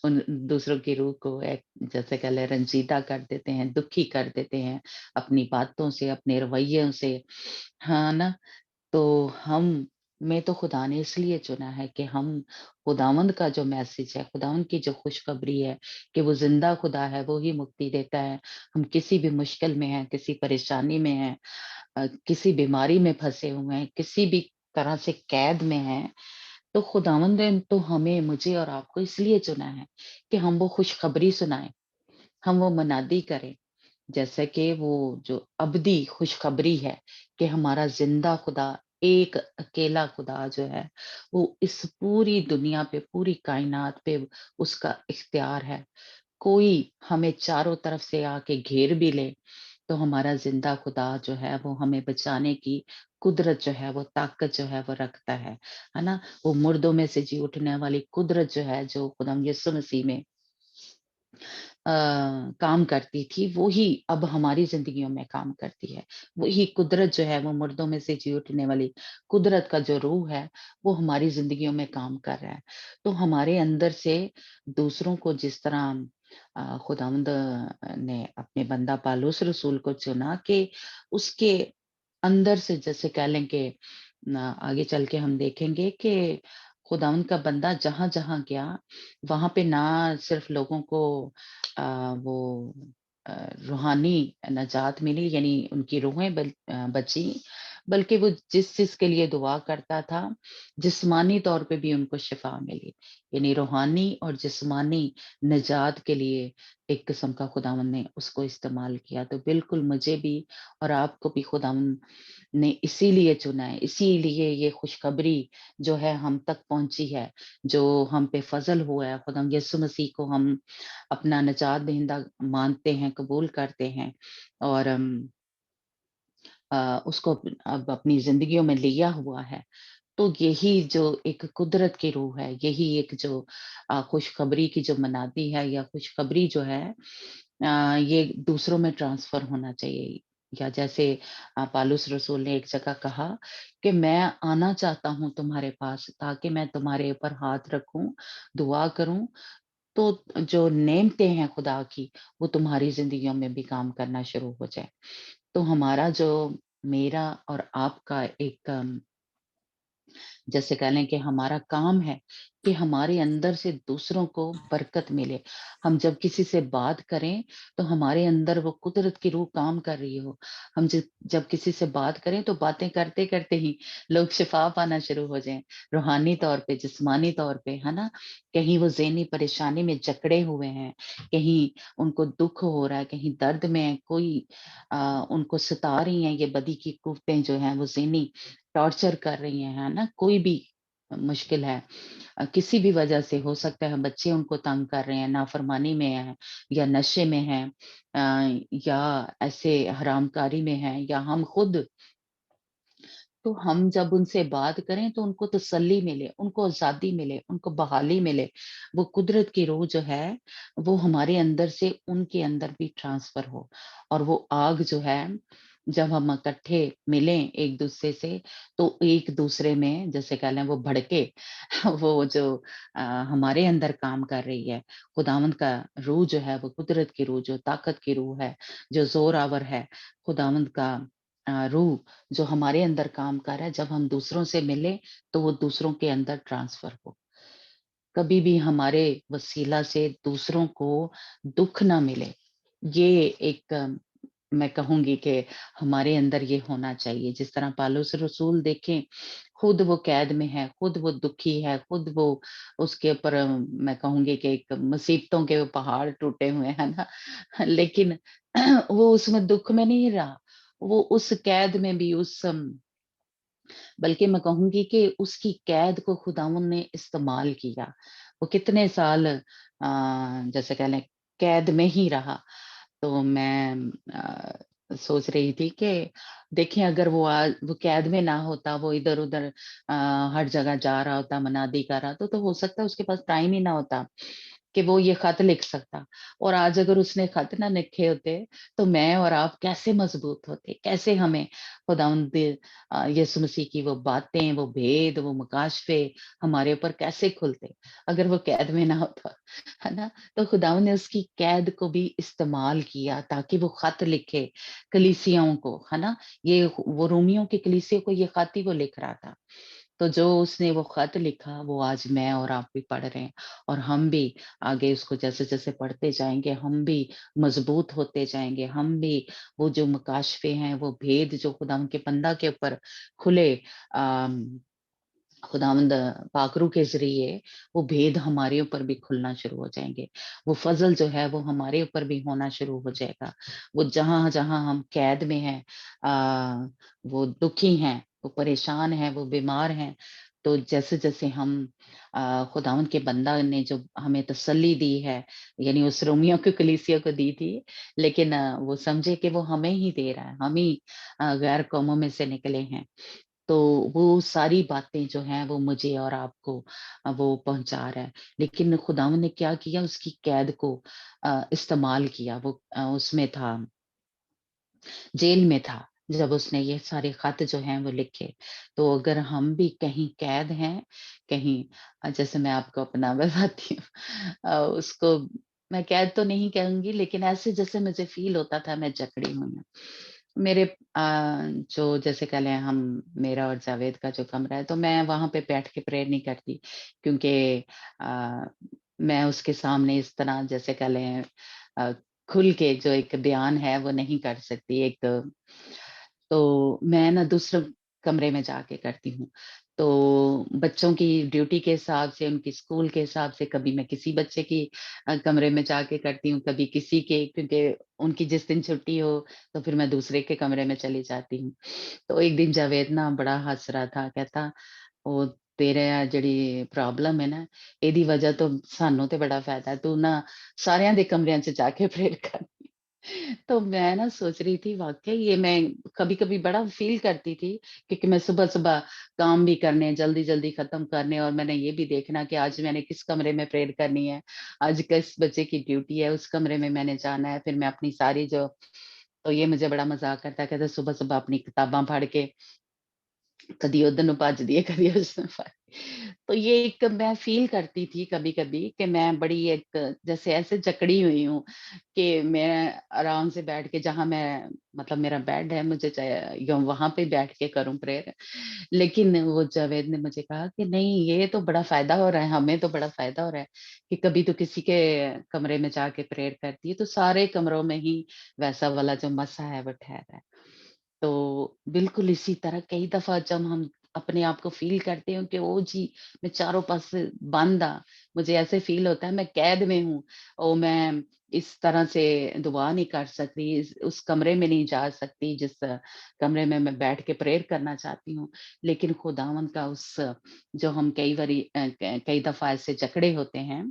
उन दूसरों की रूह को एक जैसे कह ले रंजीदा कर देते हैं, दुखी कर देते हैं अपनी बातों से, अपने रवैयों से, हाँ ना? तो हम में तो खुदा ने इसलिए चुना है कि हम खुदावंद का जो मैसेज है, खुदावंद की जो खुशखबरी है कि वो जिंदा खुदा है, वो ही मुक्ति देता है। हम किसी भी मुश्किल में हैं, किसी परेशानी में हैं, किसी बीमारी में फंसे हुए हैं, किसी भी तरह से कैद में हैं, तो खुदावंद ने तो हमें, मुझे और आपको इसलिए चुना है कि हम वो खुशखबरी सुनाएं, हम वो मनादी करें। जैसे कि वो जो अब्दी खुशखबरी है कि हमारा जिंदा खुदा, एक अकेला खुदा जो है, वो इस पूरी दुनिया पे, पूरी कायनात पे उसका इख्तियार है। कोई हमें चारों तरफ से आके घेर भी ले तो हमारा जिंदा खुदा जो है वो हमें बचाने की कुदरत जो है, वो ताकत जो है वो रखता है ना? वो मुर्दों में से जी उठने वाली कुदरत जो है, जो खुदा यीशु मसीह में काम करती थी, वो ही अब हमारी ज़िंदगियों में काम करती है। वही कुदरत जो है, वो मुर्दों में से जी उठने वाली कुदरत का जो रूह है, वो हमारी ज़िंदगियों में काम कर रहा है। तो हमारे अंदर से दूसरों को जिस तरह खुदावंद ने अपने बंदा पालूस रसूल को चुना कि उसके अंदर से जैसे कह लें कि आगे चल के हम देखेंगे कि खुदावंद का बंदा जहाँ-जहाँ गया, वहाँ पे ना सिर्फ लोगों को वो रूहानी नजात मिली यानी उनकी रूहें बची, बल्कि वो जिस चीज के लिए दुआ करता था जिस्मानी तौर पे भी उनको शिफा मिली, यानी रूहानी और जिस्मानी निजात के लिए एक किस्म का खुदावंद ने उसको इस्तेमाल किया। तो बिल्कुल मुझे भी और आपको भी खुदावंद ने इसीलिए चुना है, इसीलिए ये खुशखबरी जो है हम तक पहुंची है, जो हम पे फजल हुआ है, खुदा यीशु मसीह को हम अपना निजात दहिंदा मानते हैं, कबूल करते हैं और उसको अब अपनी जिंदगियों में लिया हुआ है। तो यही जो एक कुदरत की रूह है, यही एक जो खुशखबरी की जो मनादी है या खुशखबरी जो है ये दूसरों में ट्रांसफर होना चाहिए। या जैसे पालूस रसूल ने एक जगह कहा कि मैं आना चाहता हूँ तुम्हारे पास ताकि मैं तुम्हारे ऊपर हाथ रखूं, दुआ करूं, तो जो नेमतें हैं खुदा की वो तुम्हारी जिंदगियों में भी काम करना शुरू हो जाए। तो हमारा जो मेरा और आपका एक जैसे कह लें कि हमारा काम है कि हमारे अंदर से दूसरों को बरकत मिले। हम जब किसी से बात करें तो हमारे अंदर वो कुदरत की रूह काम कर रही हो। हम जब किसी से बात करें तो बातें करते करते ही लोग शिफा पाना शुरू हो जाएं, रूहानी तौर पे, जिस्मानी तौर पे, है ना? कहीं वो ज़हनी परेशानी में जकड़े हुए हैं, कहीं उनको दुख हो रहा है, कहीं दर्द में है, कोई उनको सता रही हैं ये बदी की कुव्वतें जो हैं वो ज़हनी टॉर्चर कर रही हैं, है ना? कोई भी मुश्किल है, किसी भी वजह से हो सकता है, बच्चे उनको तंग कर रहे हैं, नाफरमानी में हैं या नशे में हैं, या ऐसे हरामकारी में हैं या हम खुद, तो हम जब उनसे बात करें तो उनको तसल्ली मिले, उनको आज़ादी मिले, उनको बहाली मिले। वो कुदरत की रूह जो है, वो हमारे अंदर से उनके अंदर भी ट्रांसफ़र हो और वो आग जो है, जब हम इकट्ठे मिलें एक-दूसरे से, तो एक-दूसरे में जैसे कह लें वो भड़के वो जो हमारे अंदर काम कर रही है, खुदावंद का रूह जो है, वो कुदरत की रूह जो ताकत की रूह है, जो ज़ोर-आवर है, खुदावंद का रूह जो हमारे अंदर काम कर रहा है, जब हम दूसरों से मिलें, तो वो दूसरों के अंदर ट्रांसफ़र हो। कभी भी हमारे वसीला से दूसरों को दुःख ना मिले। ये एक मैं कहूँगी कि हमारे अंदर ये होना चाहिए। जिस तरह पौलुस रसूल देखें, खुद वो कैद में है, खुद वो दुखी है, खुद वो उसके ऊपर मैं कहूँगी कि एक मुसीबतों के वो पहाड़ टूटे हुए हैं ना, लेकिन वो उसमें दुःख में नहीं रहा। वो उस कैद में भी बल्कि मैं कहूँगी कि उसकी कैद को खुदावंद ने इस्तेमाल किया। वो कितने साल जैसे कह लें कैद में ही रहा। तो मैं सोच रही थी कि देखिए अगर वो आज वो कैद में ना होता, वो इधर-उधर हर जगह जा रहा होता, मनादी कर रहा तो हो सकता है उसके पास टाइम ही ना होता कि वो ये खत लिख सकता। और आज अगर उसने खत ना लिखे होते, तो मैं और आप कैसे मजबूत होते, कैसे हमें खुदावंद यीशु मसीह की वो बातें, वो भेद, वो मुकाशफे हमारे ऊपर कैसे खुलते, अगर वो कैद में ना होता, है ना? तो खुदावंद ने उसकी कैद को भी इस्तेमाल किया ताकि वो खत लिखे कलीसियाओं को, है ना? ये वो रोमियो की कलीसिया को ये खत ही वो लिख रहा था। तो जो उसने वो खत लिखा वो आज मैं और आप भी पढ़ रहे हैं, और हम भी आगे उसको जैसे-जैसे पढ़ते जाएँगे, हम भी मजबूत होते जाएँगे, हम भी वो जो मुकाशफे हैं, वो भेद जो खुदावंद के बंदा के ऊपर खुले अम खुदावंद पाकरू के ज़रिए वो भेद हमारे ऊपर भी खुलना शुरू हो जाएँगे। वो फ़ज़ल जो है वो हमारे ऊपर भी होना शुरू हो जाएगा। वो जहाँ-जहाँ हम कैद में हैं, वो दुखी हैं, वो परेशान हैं, वो बीमार हैं, तो जैसे-जैसे हम खुदावंद के बंदा ने जो हमें तसल्ली दी है, यानी उस रोमियो की कलीसिया को दी थी, लेकिन वो समझे कि वो हमें ही दे रहा है, हम ही गैर कौमों में से निकले हैं। तो वो सारी बातें जो हैं वो मुझे और आपको वो पहुँचा रहा है। लेकिन खुदावंद ने क्या किया, उसकी कैद को इस्तेमाल किया। वो उसमें था, जेल में था, जब उसने ये सारे खत जो हैं वो लिखे। तो अगर हम भी कहीं कैद हैं, कहीं जैसे मैं आपको अपना बताती हूँ, उसको मैं कैद तो नहीं कहूँगी, लेकिन ऐसे जैसे मुझे फ़ील होता था मैं जकड़ी हुई हूँ। मेरे जो जैसे कह लें हम, मेरा और जावेद का जो कमरा है, तो मैं वहाँ पे बैठ के प्रेयर नहीं करती, क्योंकि अ, मैं उसके सामने इस तरह जैसे कह लें अ, खुल के जो एक बयान है वो नहीं कर सकती। एक तो मैं ना दूसरे कमरे में जाके करती हूँ। तो बच्चों की ड्यूटी के हिसाब से, उनकी स्कूल के हिसाब से कभी मैं किसी बच्चे की कमरे में जाके करती हूँ, कभी किसी के, क्योंकि उनकी जिस दिन छुट्टी हो तो फिर मैं दूसरे के कमरे में चली जाती हूँ। तो एक दिन जावेद ना बड़ा हँस रहा था, कहता ਉਹ ਤੇਰੇ ਆ ਜਿਹੜੀ ਪ੍ਰੋਬਲਮ ਹੈ ਨਾ, ਇਹਦੀ ਵਜ੍ਹਾ ਤੋਂ ਸਾਨੂੰ ਤੇ बड़ा फायदा है, तू ना ਸਾਰਿਆਂ ਦੇ ਕਮਰਿਆਂ 'ਚ ਜਾ ਕੇ प्रेयर कर। तो मैं ना सोच रही थी वाक़ई ये मैं कभी-कभी बड़ा फ़ील करती थी, क्योंकि मैं सुबह-सुबह काम भी करने, जल्दी-जल्दी ख़त्म करने, और मैंने ये भी देखना कि आज मैंने किस कमरे में प्रेयर करनी है, आज किस बच्चे की ड्यूटी है, उस कमरे में मैंने जाना है। फिर मैं अपनी सारी जो, तो ये मुझे बड़ा मज़ाक करता है, कहता सुबह-सुबह अपनी किताबां फड़ के कदी उधर ਨੂੰ ਭੱਜਦੀ है, कदी उस तो ये एक मैं फ़ील करती थी कभी-कभी कि मैं बड़ी एक जैसे ऐसे जकड़ी हुई हूँ कि मैं आराम से बैठ के, जहाँ मैं मतलब मेरा बेड है, मुझे चाहे या वहाँ पे बैठ के करूँ प्रेयर। लेकिन वो जावेद ने मुझे कहा कि नहीं, ये तो बड़ा फ़ायदा हो रहा है, हमें तो बड़ा फ़ायदा हो रहा है कि कभी तो किसी के कमरे में जाके प्रेयर करती है, तो सारे कमरों में ही वैसा वाला जो मसा है वो ठहर रहा है। तो बिल्कुल इसी तरह कई दफ़ा जब हम अपने आप को फ़ील करते हो कि ओह जी, मैं चारों पास से बंद मुझे ऐसे फ़ील होता है मैं कैद में हूँ, और मैं इस तरह से दुआ नहीं कर सकती, उस कमरे में नहीं जा सकती जिस कमरे में मैं बैठ के प्रेयर करना चाहती हूँ। लेकिन खुदावंद का उस जो हम कई बारी कई दफ़ा ऐसे जकड़े होते हैं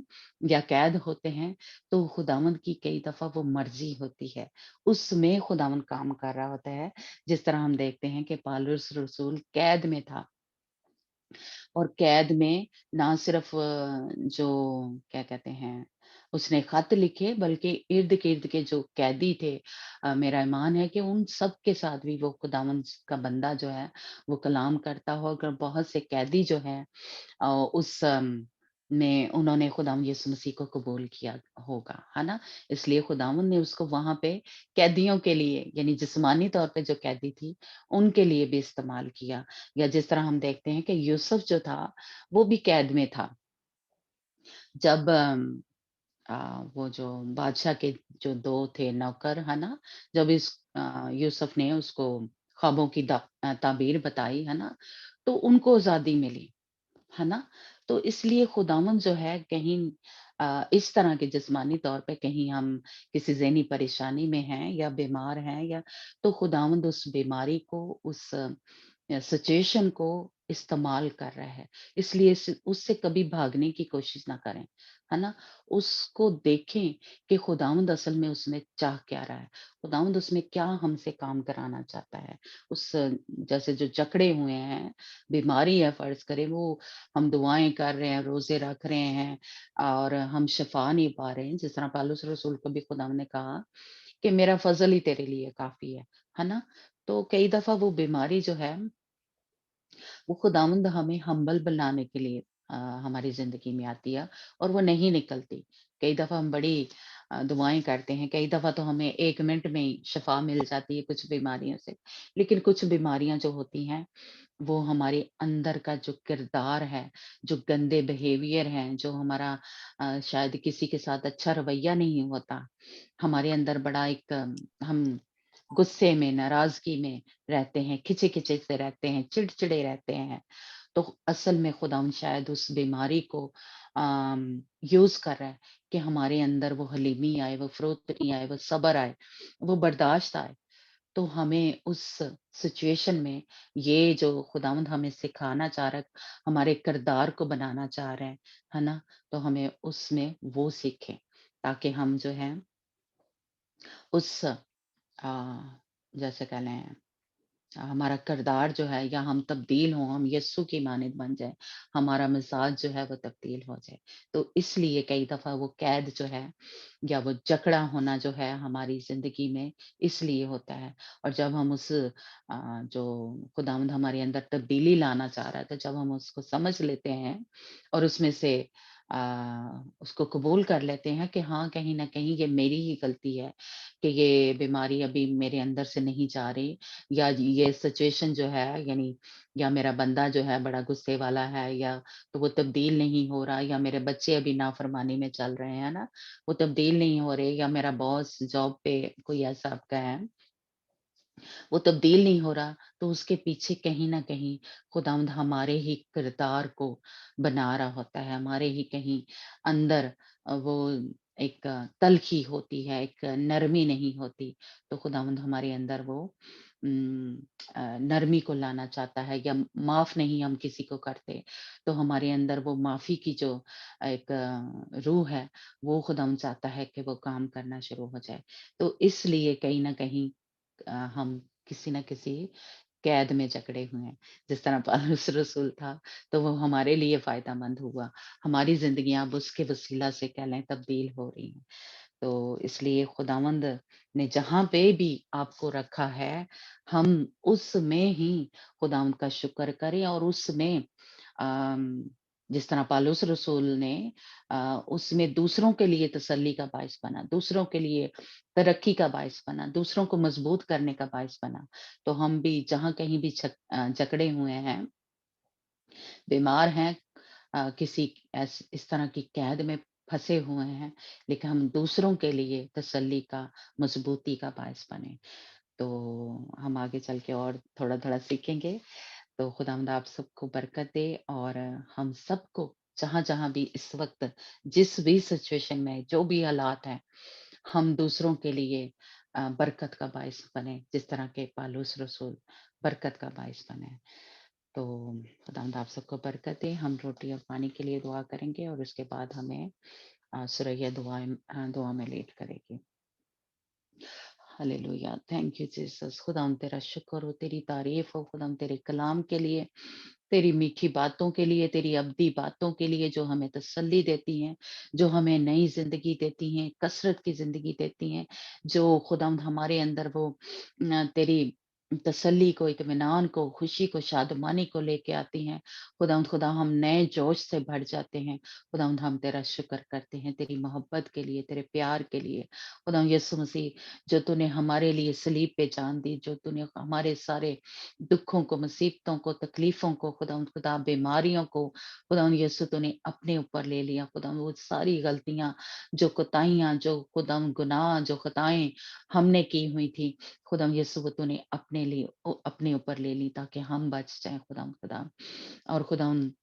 या कैद होते हैं, तो खुदावंद की कई दफ़ा वो मर्ज़ी होती है, उसमें खुदावंद काम कर रहा होता है। जिस तरह हम देखते हैं कि पौलुस रसूल कैद में था, और कैद में ना सिर्फ जो क्या कहते हैं, उसने खत लिखे, बल्कि इर्द-गिर्द के जो कैदी थे, मेरा ईमान है कि उन सब के साथ भी वो खुदावंद का बंदा जो है, वो कलाम करता होगा। बहुत से कैदी जो हैं उस में उन्होंने खुदावंद यीशु मसीह को कबूल किया होगा, है ना? इसलिए खुदावंद ने उसको वहाँ पे कैदियों के लिए, यानी जिस्मानी तौर पे जो कैदी थी, उनके लिए भी इस्तेमाल किया। या जिस तरह हम देखते हैं कि यूसुफ जो था, वो भी कैद में था। जब वो जो बादशाह के जो 2 थे नौकर, है ना? जब यूसुफ ने उसको ख्वाबों की ताबीर बताई, है ना? तो उनको आज़ादी मिली। है ना? तो इसलिए खुदावंद जो है कहीं इस तरह के जिस्मानी तौर पे कहीं हम किसी ज़हनी परेशानी में हैं या बीमार हैं, या तो खुदावंद उस बीमारी को, उस सिचुएशन को इस्तेमाल कर रहा है, इसलिए उससे कभी भागने की कोशिश ना करें, है ना? उसको देखें कि खुदावंद असल में उसमें चाह क्या रहा है, खुदावंद उसमें क्या हमसे काम कराना चाहता है। उस जैसे जो जकड़े हुए हैं, बीमारी है फ़र्ज़ करें, वो हम दुआएँ कर रहे हैं, रोज़े रख रहे हैं और हम शिफ़ा नहीं पा रहे हैं, जिस तरह पौलुस रसूल को भी खुदावंद ने कहा कि मेरा फ़ज़ल ही तेरे लिए काफ़ी है ना? तो कई दफ़ा वो बीमारी जो है वो खुदावंद हमें हम्बल बनाने के लिए हमारी ज़िंदगी में आती है और वो नहीं निकलती। कई दफ़ा हम बड़ी दुआएँ करते हैं, कई दफ़ा तो हमें 1 मिनट में ही शिफ़ा मिल जाती है कुछ बीमारियों से। लेकिन कुछ बीमारियाँ जो होती हैं, वो हमारे अंदर का जो किरदार है, जो गंदे बिहेवियर हैं, जो हमारा शायद किसी के साथ अच्छा रवैया नहीं होता, हमारे अंदर बड़ा एक हम गुस्से में, नाराज़गी में रहते हैं, खिचे-खिचे से रहते हैं, चिड़चिड़े रहते हैं। तो असल में खुदावंद शायद उस बीमारी को यूज़ कर रहा है कि हमारे अंदर वो हलीमी आए, वो फ़रोतनी आए, वो सब्र आए, वो बर्दाश्त आए। तो हमें उस सिचुएशन में ये जो खुदावंद हमें सिखाना चाह रहा है, हमारे किरदार को बनाना चाह रहे हैं, है ना? तो हमें उसमें वो सीखें, ताकि हम जो है उस जैसे कह लें हमारा किरदार जो है या हम तब्दील हों, हम यस्सु की मानद बन जाएँ, हमारा मिज़ाज जो है वो तब्दील हो जाए। तो इसलिए कई दफ़ा वो कैद जो है या वो जकड़ा होना जो है हमारी ज़िंदगी में इसलिए होता है। और जब हम उस जो खुदावंद हमारे अंदर तब्दीली लाना चाह रहा है, तो जब हम उसको समझ लेते हैं और उसमें से अ, उसको कबूल कर लेते हैं कि हाँ, कहीं न कहीं ये मेरी ही गलती है कि ये बीमारी अभी मेरे अंदर से नहीं जा रही या ये सिचुएशन जो है यानी या मेरा बंदा जो है बड़ा गुस्से वाला है या तो वो तब्दील नहीं हो रहा या मेरे बच्चे अभी नाफरमानी में चल रहे हैं ना, वो तब्दील नहीं हो रहे या मेरा बॉस जॉब पे कोई ऐसा आपका है वो तब्दील नहीं हो रहा, तो उसके पीछे कहीं न कहीं खुदावंद हमारे ही किरदार को बना रहा होता है, हमारे ही कहीं अंदर वो एक तल्ख़ी होती है, एक नरमी नहीं होती, तो खुदावंद हमारे अंदर वो उम, नरमी को लाना चाहता है या माफ़ नहीं हम किसी को करते, तो हमारे अंदर वो माफ़ी की जो एक रूह है, वो खुदावंद चाहता है कि वो काम करना शुरू हो जाए। तो इसलिए कहीं न कहीं हम किसी न किसी कैद में जकड़े हुए हैं। जिस तरह पौलुस रसूल था, तो वो हमारे लिए फ़ायदेमंद हुआ। हमारी ज़िंदगियाँ अब उसके वसीला से कह लें तब्दील हो रही हैं। तो इसलिए खुदावंद ने जहाँ पे भी आपको रखा है, हम उसमें ही खुदावंद का शुक्र करें और उसमें अम, जिस तरह पौलुस रसूल ने उसमें दूसरों के लिए तसल्ली का बायस बना, दूसरों के लिए तरक्की का बायस बना, दूसरों को मजबूत करने का बायस बना। तो हम भी जहाँ कहीं भी जकड़े हुए हैं, बीमार हैं, किसी इस तरह की कैद में फँसे हुए हैं, लेकिन हम दूसरों के लिए तसल्ली का, मजबूती का बायस बने। तो हम आगे चल के और थोड़ा-थोड़ा सीखेंगे। तो खुदावंद आप सबको बरकत दे और हम सबको जहाँ-जहाँ भी इस वक़्त जिस भी सिचुएशन में, जो भी हालात हैं, हम दूसरों के लिए बरकत का बायस बने, जिस तरह के पौलुस रसूल बरकत का बायस बने। तो खुदावंद आप सबको बरकत दे। हम रोटी और पानी के लिए दुआ करेंगे और उसके बाद हमें सुरैया दुआ में लीड करेगी। Hallelujah, thank you Jesus. खुदावंद तेरा शुक्र हो, तेरी तारीफ हो खुदावंद तेरे कलाम के लिए, तेरी मीठी बातों के लिए, तेरी अब्दी बातों के लिए जो हमें तसल्ली देती हैं, जो हमें नई ज़िंदगी देती हैं, कसरत की ज़िंदगी देती हैं, जो खुदावंद हमारे अंदर वो तेरी तसल्ली को, इत्मीनान को, खुशी को, शादमानी को लेके आती हैं। खुदावंद खुदा हम नए जोश से भर जाते हैं। खुदावंद हम तेरा शुक्र करते हैं, तेरी मोहब्बत के लिए, तेरे प्यार के लिए। खुदावंद यीशु मसीह जो तूने हमारे लिए सलीब पे जान दी, जो तूने हमारे सारे दुखों को, मुसीबतों को, तकलीफ़ों को, खुदावंद खुदा बीमारियों को, खुदावंद यीशु तूने अपने ऊपर ले लिया। खुदावंद वो सारी गलतियाँ, जो कोताहियाँ, जो खुदावंद गुनाह, जो खताएँ हमने की हुई थी, खुदावंद यीशु वो तूने अपने लिए अपने ऊपर ले ली ताकि हम बच जाएँ खुदावंद खुदा। और खुदावंद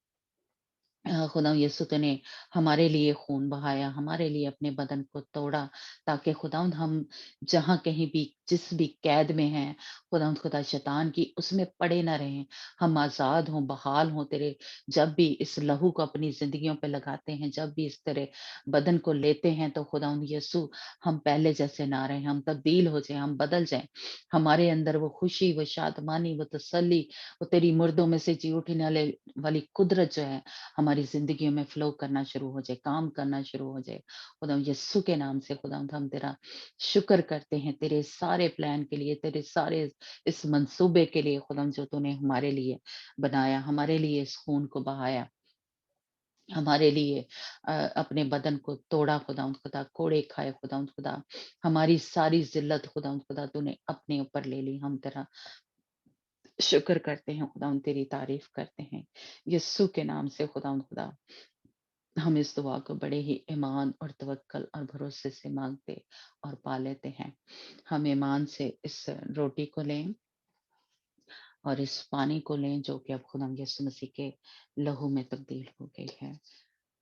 खुदावंद यीशु तूने हमारे लिए खून बहाया, हमारे लिए अपने बदन को तोड़ा ताकि खुदावंद हम जहाँ कहीं भी जिस भी कैद में हैं, खुदा शैतान की उसमें पड़े ना रहें। हम आज़ाद हों, बहाल हों तेरे, जब भी इस लहू को अपनी ज़िंदगियों पे लगाते हैं, जब भी इस तेरे बदन को लेते हैं, तो खुदावंद यीशु हम पहले जैसे ना रहें, हम तब्दील हो जाएँ, हम बदल जाएँ। हमारे अंदर वो खुशी, वो शादमानी, वो तसल्ली, वो तेरी मुर्दों में से जी उठने वाली कुदरत जो है, हमारी ज़िंदगियों में फ़्लो करना शुरू हो जाए, काम करना शुरू हो जाए। खुदावंद यीशु के नाम से खुदावंद हम तेरा शुक्र करते हैं, तेरे सारे प्लान के लिए, तेरे सारे इस मंसूबे के लिए खुदावंद जो तूने हमारे लिए बनाया, हमारे लिए इस खून को बहाया, हमारे लिए अपने बदन को तोड़ा खुदावंद खुदा, कोड़े खाए खुदावंद खुदा, हमारी सारी ज़िल्लत खुदावंद खुदा तूने अपने ऊपर ले ली। हम तेरा शुक्र करते हैं खुदावंद, तेरी तारीफ़ करते हैं। यीशु के नाम से खुदावंद खुदा, हम इस दुआ को बड़े ही ईमान और तवक्कल और भरोसे से माँगते और पा लेते हैं। हम ईमान से इस रोटी को लें और इस पानी को लें जो कि अब खुदावंद यीशु मसीह के लहू में तब्दील हो गई है,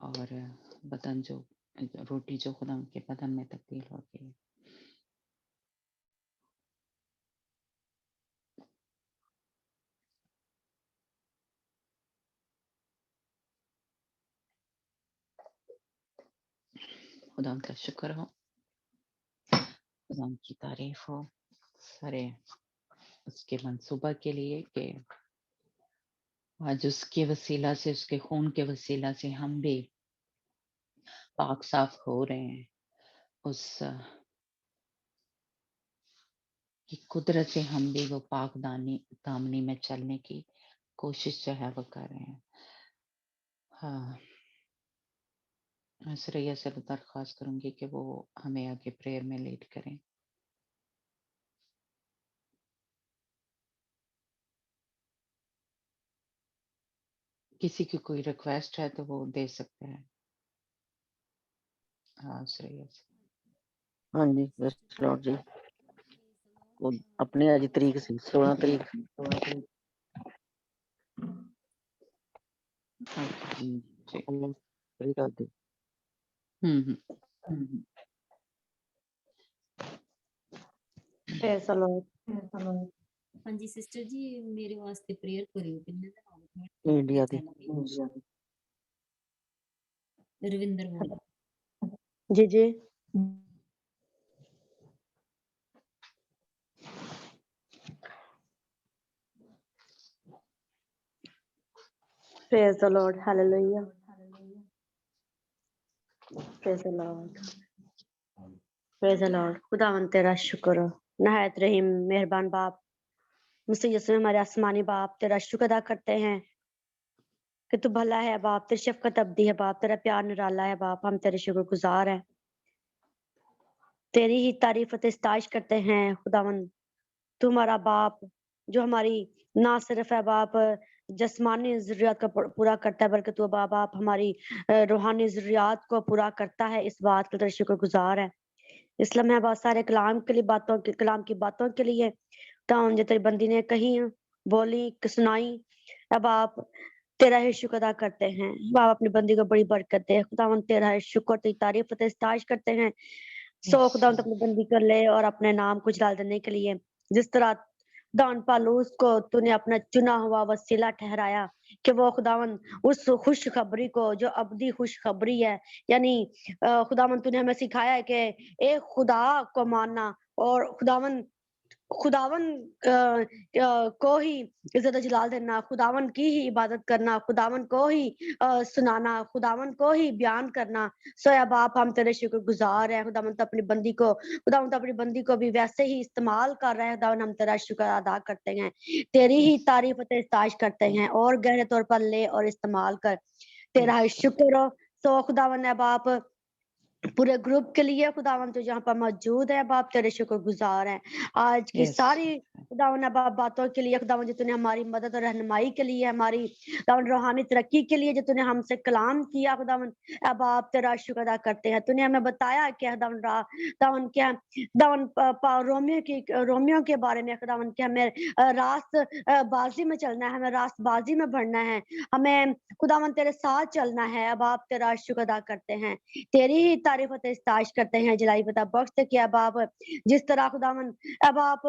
और बदन जो रोटी जो खुदावंद के बदन में तब्दील हो गई है। खुदावंद का शुक्र हो, खुदावंद की तारीफ़ हो सारे उसके मंसूबा के लिए कि आज उसके वसीला से, उसके खून के वसीला से हम भी पाक साफ हो रहे हैं। उस की कुदरत से हम भी वो पाक दामनी में चलने की कोशिश जो है वो कर रहे हैं। हाँ, मैं सरैया से दरख्वास्त करूंगी कि वो हमें आगे प्रेयर में लीड करें। किसी की कोई रिक्वेस्ट है तो वो दे सकते हैं। हाँ सरैया से। हाँ जी, प्रेज़ द लॉर्ड जी। वो अपनी आज तरीक सी 16 तरीक। ओके जी। प्रे कर दे। हम्म। Praise the Lord. हाँ जी सिस्टर जी मेरे वास्ते प्रेयर करियो किन्ने दिन हो गए इंडिया दी। रविंदर बोल जी जी Praise the Lord. Hallelujah. Praise the Lord. Praise the Lord. खुदावन तेरा शुक्र हो, नहायत रहीम मेहरबान बाप मुझसे यीशु हमारे आसमानी बाप तेरा शुक्र अदा करते हैं कि तू भला है बाप, तेरी शफकत अब्दी है बाप, तेरा प्यार निराला है बाप, हम तेरे शुक्रगुजार हैं, तेरी ही तारीफ और इस्ताइश करते हैं खुदावन। तू हमारा बाप जो हमारी ना सिर्फ है बाप जिस्मानी जरूरियात को पूरा करता है, बल्कि तू बाप हमारी रूहानी जरूरियात को पूरा करता है। इस बात के तेरे शुक्रगुजार है। इसलिए मैं बहुत सारे कलाम के लिए कलाम की बातों के लिए जो तेरी बंदी ने कही बोली सुनाई, अब आप तेरा ही शुक्र अदा करते हैं। बाप अपनी बंदी को बड़ी बरकत दे खुदावन, तेरा ही शुक्र तेरी तारीफ और इस्ताइश करते हैं। सो खुदावन अपनी बंदी कर ले और अपने नाम को जलाल देने के लिए जिस तरह दान पालूस को तूने अपना चुना हुआ वसीला ठहराया कि वो खुदावन उस खुशखबरी को जो अब्दी खुशखबरी है, यानी खुदावन तूने हमें सिखाया है कि एक खुदा को मानना और खुदावन को ही इज्जत जलाल देना, खुदावन की ही इबादत करना, खुदावन को ही सुनाना, खुदावन को ही बयान करना। सोया बाप हम तेरे शुक्रगुजार हैं खुदावन, तो अपनी बंदी को खुदावन तो अपनी बंदी को भी वैसे ही इस्तेमाल कर रहे हैं खुदावन, हम तेरा शुक्र अदा करते हैं, तेरी ही तारीफ और इस्ताइश करते हैं और गहरे तौर पर ले और इस्तेमाल कर, तेरा ही शुक्र हो। सो खुदावन है बाप पूरे ग्रुप के लिए खुदावन तो जहाँ पर मौजूद है बाप तेरे शुक्रगुजार हैं। आज की Yes. सारी खुदावन अब आप बातों के लिए, खुदावन जो तूने हमारी मदद और रहनुमाई के लिए, हमारी खुदावन रूहानी तरक्की के लिए जो तूने हमसे कलाम किया, खुदावन अब आप तेरा शुक्र अदा करते हैं। तूने हमें बताया कि खुदावन क्या खुदावन रोमियो के बारे में, खुदावन कि हमें रास्त बाजी में चलना है, हमें रास्त बाजी में बढ़ना है, हमें खुदावन तेरे साथ चलना है। अब आप तेरा शुक्र अदा करते हैं, तेरी ही तारीफ और इस्ताश करते हैं। जलाई बता बख्श कि अब आप जिस तरह खुदावन अब आप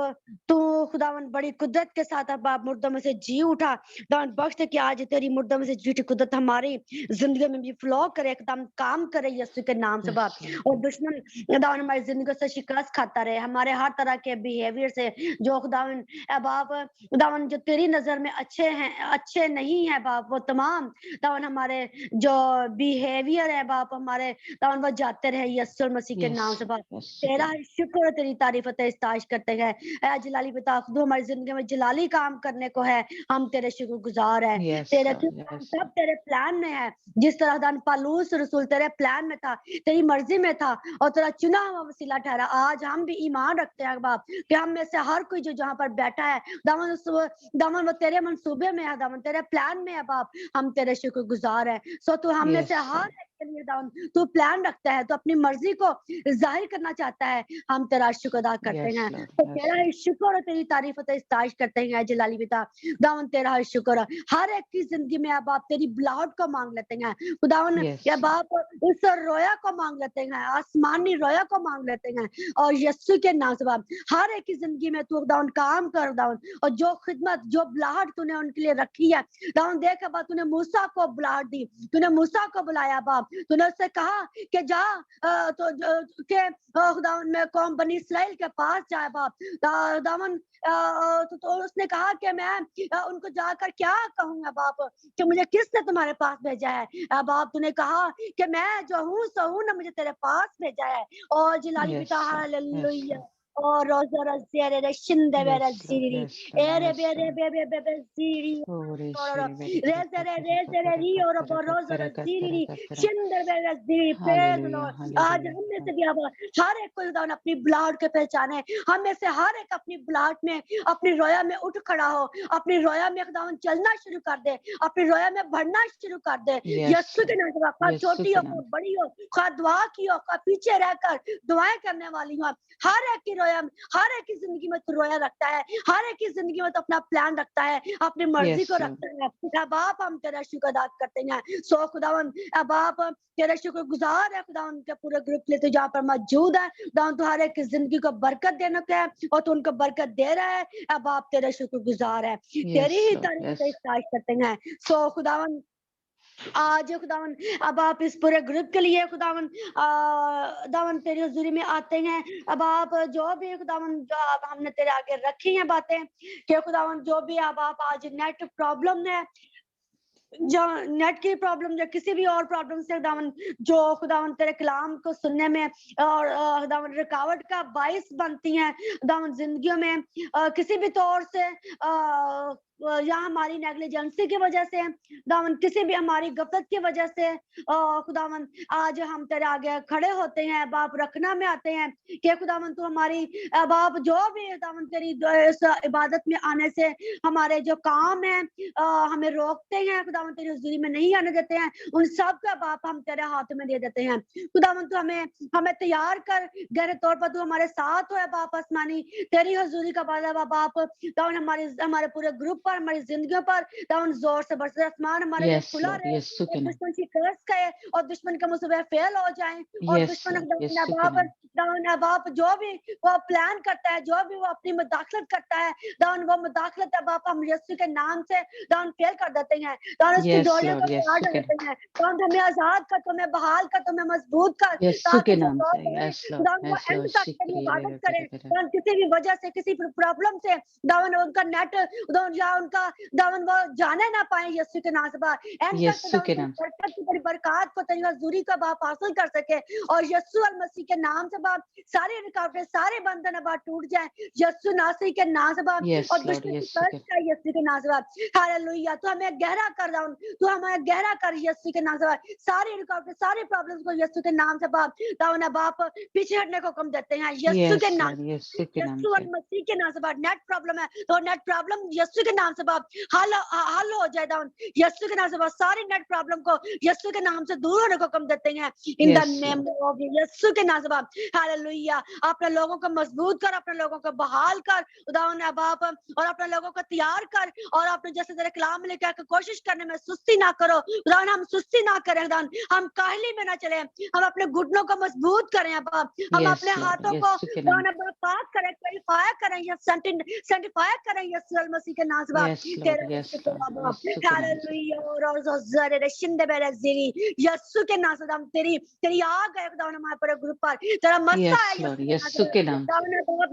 तू खुदावन बड़ी कुदरत के साथ अब आप मुर्दों में से जी उठा, खुदावन बख्श कि आज तेरी मुर्दों में से जी उठी कुदरत हमारी जिंदगी में भी फ्लो करे, एकदम काम करे यीशु के नाम से बाप। और दुश्मन खुदावन हमारी जिंदगी से शिकस्त खाता रहे, हमारे हर तरह के बिहेवियर से जो खुदावन अब आप खुदावन जो तेरी नजर में अच्छे हैं, अच्छे नहीं है बाप, वो तमाम खुदावन हमारे जो बिहेवियर है बाप, हमारे खुदावन वो जाते रहे यीशु मसीह के नाम से बाप। तेरा शुक्र और तेरी तारीफ और इस्ताश करते हैं। ऐ जलाली पिता, खुद हमारी जिंदगी में जलाली काम करने को है, हम तेरे शुक्रगुजार हैं। तेरे सब तेरे प्लान में है, जिस तरह दान पालूस रसूल तेरे प्लान में था, तेरी मर्जी में था और तेरा चुना हुआ वसीला ठहरा। आज हम भी ईमान रखते हैं बाप कि हम में से हर कोई जो जहाँ पर बैठा है दामन वो तेरे मंसूबे में है, दामन तेरे प्लान में है बाप, हम तेरे शुक्रगुजार हैं। सो तू हम में से हर दामन तू प्लान रखता है, तो अपनी मर्जी को जाहिर करना चाहता है, हम तेरा शुक्र अदा करते हैं। तो तेरा शुक्र और तेरी तारीफ और इस्ताश करते हैं जलाली पिता, दामन तेरा शुक्र। हर एक की जिंदगी में अब आप तेरी बुलाहट को मांग लेते हैं खुदावन, या बाप उस रोया को मांग लेते हैं, आसमानी रोया को मांग लेते हैं, और यीशु के नाम से बाप हर एक की जिंदगी में तू खुदावन काम कर दावन, और जो खिदमत जो बुलाहट तूने उनके लिए रखी है दावन, देख बाप तूने मूसा को बुलाहट दी, तूने मूसा को बुलाया बाप, तूने उससे कहा कि जा तो के खुदावन में कौम बनी इस्राएल के पास जाए बाप, दावन तो उसने कहा कि मैं उनको जाकर क्या कहूंगा बाप कि मुझे किसने तुम्हारे पास भेजा है बाप। तूने कहा कि मैं जो हूँ सो हूँ ना, मुझे तेरे पास भेजा है। और जलाली पिता हालेलुया। और रोज़ा ज़ेरे रे शिंदे बेरे ज़ीरी एरे बेरे बेबे बेबे ज़ीरी और रेज़रे री और रोज़ा ज़ीरी शिंदे बेरे ज़ीरी। Praise Lord. आज हम में से भी अब हर एक को खुदावन अपनी बुलाहट के पहचाने, हम में से हर एक अपनी बुलाहट में अपनी रोया में उठ खड़ा हो, अपनी रोया में खुदावन चलना शुरू कर दे, अपनी रोया में बढ़ना शुरू कर दे। यीशु के नाम से खा छोटी हो खा बड़ी हो, खा दुआ की हो खा पीछे रहकर दुआएं करने वाली हो, हर एक की रोया में, हर एक की जिंदगी में तो रोया रखता है, हर एक की जिंदगी में तो अपना प्लान रखता है, अपनी मर्जी को रखता है। बाप हम तेरा शुक्र अदा करते हैं। सो खुदावन बाप तेरा शुक्र गुजार है खुदावन के पूरे ग्रुप लिए तो जहाँ पर मौजूद है, खुदावन तो हर एक की जिंदगी को बरकत देने का है और तो उनको बरकत दे रहा है। अब आप तेरा शुक्र गुजार है, तेरी ही तारीफ करते हैं। सो खुदावन आज खुदावन अब आप इस पूरे ग्रुप के लिए खुदावन खुदावन तेरी हुजूरी में आते हैं। अब आप जो भी खुदावन जो अब हमने तेरे आगे रखी हैं बातें कि खुदावन जो भी अब आप आज नेट प्रॉब्लम है, जो नेट की प्रॉब्लम या किसी भी और प्रॉब्लम से खुदावन जो खुदावन तेरे कलाम को सुनने में और खुदावन रुकावट का बाइस बनती हैं खुदावन जिंदगियों में किसी भी तौर से या हमारी नेग्लिजेंसी की वजह से खुदावन किसी भी हमारी गफलत की वजह से खुदावन आज हम तेरे आगे खड़े होते हैं बाप, रखना में आते हैं कि खुदावन तू हमारी बाप जो भी खुदावन तेरी इस इबादत में आने से हमारे जो काम है हमें रोकते हैं खुदावन तेरी हुजूरी में नहीं आने देते हैं, उन सब का बाप हम तेरे हाथ में दे देते हैं। खुदावन तू हमें तैयार कर, गहरे तौर पर तू हमारे साथ हो बाप आसमानी, तेरी हुजूरी का वादा बाप खुदावन हमारे पूरे ग्रुप पर, हमारी जिंदगियों पर खुदावन जोर से बरसे, आसमान हमारे लिए खुला रहे, दुश्मन की कर्ज करे और दुश्मन के मुसीबत फेल हो जाए और दुश्मन बाप जो भी वो प्लान करता है, जो भी वो अपनी मुदाखलत करता है दावन, वो मुदाखलत है बाप हम यीशु के नाम से दावन फेल कर देते हैं, दावन उसकी डोरियों को काट देते हैं, दावन हमें आजाद कर, तुम्हें बहाल कर, तुम्हें मजबूत कर, ताकि दावन वो एंड तक तेरी इबादत करे। दावन किसी भी वजह से किसी प्रॉब्लम से दावन उनका नेट दावन या खुदा उनका खुदावन वो जाने ना पाए यीशु के नाम से बाप एंड तक यीशु के खुदावन नाम से। बरकत की तेरी बरकत को तेरी हजूरी का बाप हासिल कर सके और यीशु अल मसीह के नाम से बाप सारी रुकावटें सारे बंधन अब टूट जाए यीशु नासरी के नाम से बाप यस और लॉर्ड, दुश्मन की यीशु के। कर्ज का यीशु के नाम से बाप हालेलुया तू हमें गहरा कर दाऊं तू हमें गहरा कर यीशु के नाम से बाप सारी रुकावटें सारी प्रॉब्लम्स को यीशु के नाम से बाप दाऊं ना बाप पीछे हटने को हुक्म देते हैं यीशु के यस नाम लॉर्ड, यीशु के नाम यीशु से। और मसीह के नाम से बाप नेट प्रॉब्लम है तो नेट प्रॉब्लम यीशु के नाम से बाप हल हो जाए दाऊं यीशु के नाम से बाप सारी नेट प्रॉब्लम को यीशु के नाम से दूर होने को हुक्म देते हैं in the yes name lord, of यीशु के नाम से बाप हालेलुया अपने लोगों को मजबूत कर अपने लोगों को बहाल कर उदाहरण है बाप और अपने लोगों को तैयार कर और अपने जैसे तेरे कलाम में लेकर कोशिश करने में सुस्ती ना करो उदाहरण हम सुस्ती ना करें उदाहरण हम काहली में ना चले हम अपने घुटनों को मजबूत करें बाप हम यस अपने लॉर्ड, हाथों को यीशु के नाम उदाहरण बाप पाक करें क्वालिफाई करें या सेंटिफाई करें यीशु मसीह के नाम से से। बाप यस लॉर्ड, तेरा यस शुक्र लॉर्ड, बाप यीशु के नाम से। हालेलुया और ज़रे रशिंदे बेरज़िरी यीशु के नाम से हम तेरी तेरी आग है खुदा हमारे पर ग्रुप पर तेरा मस्सा है यस लॉर्ड, यीशु यीशु के नाम से।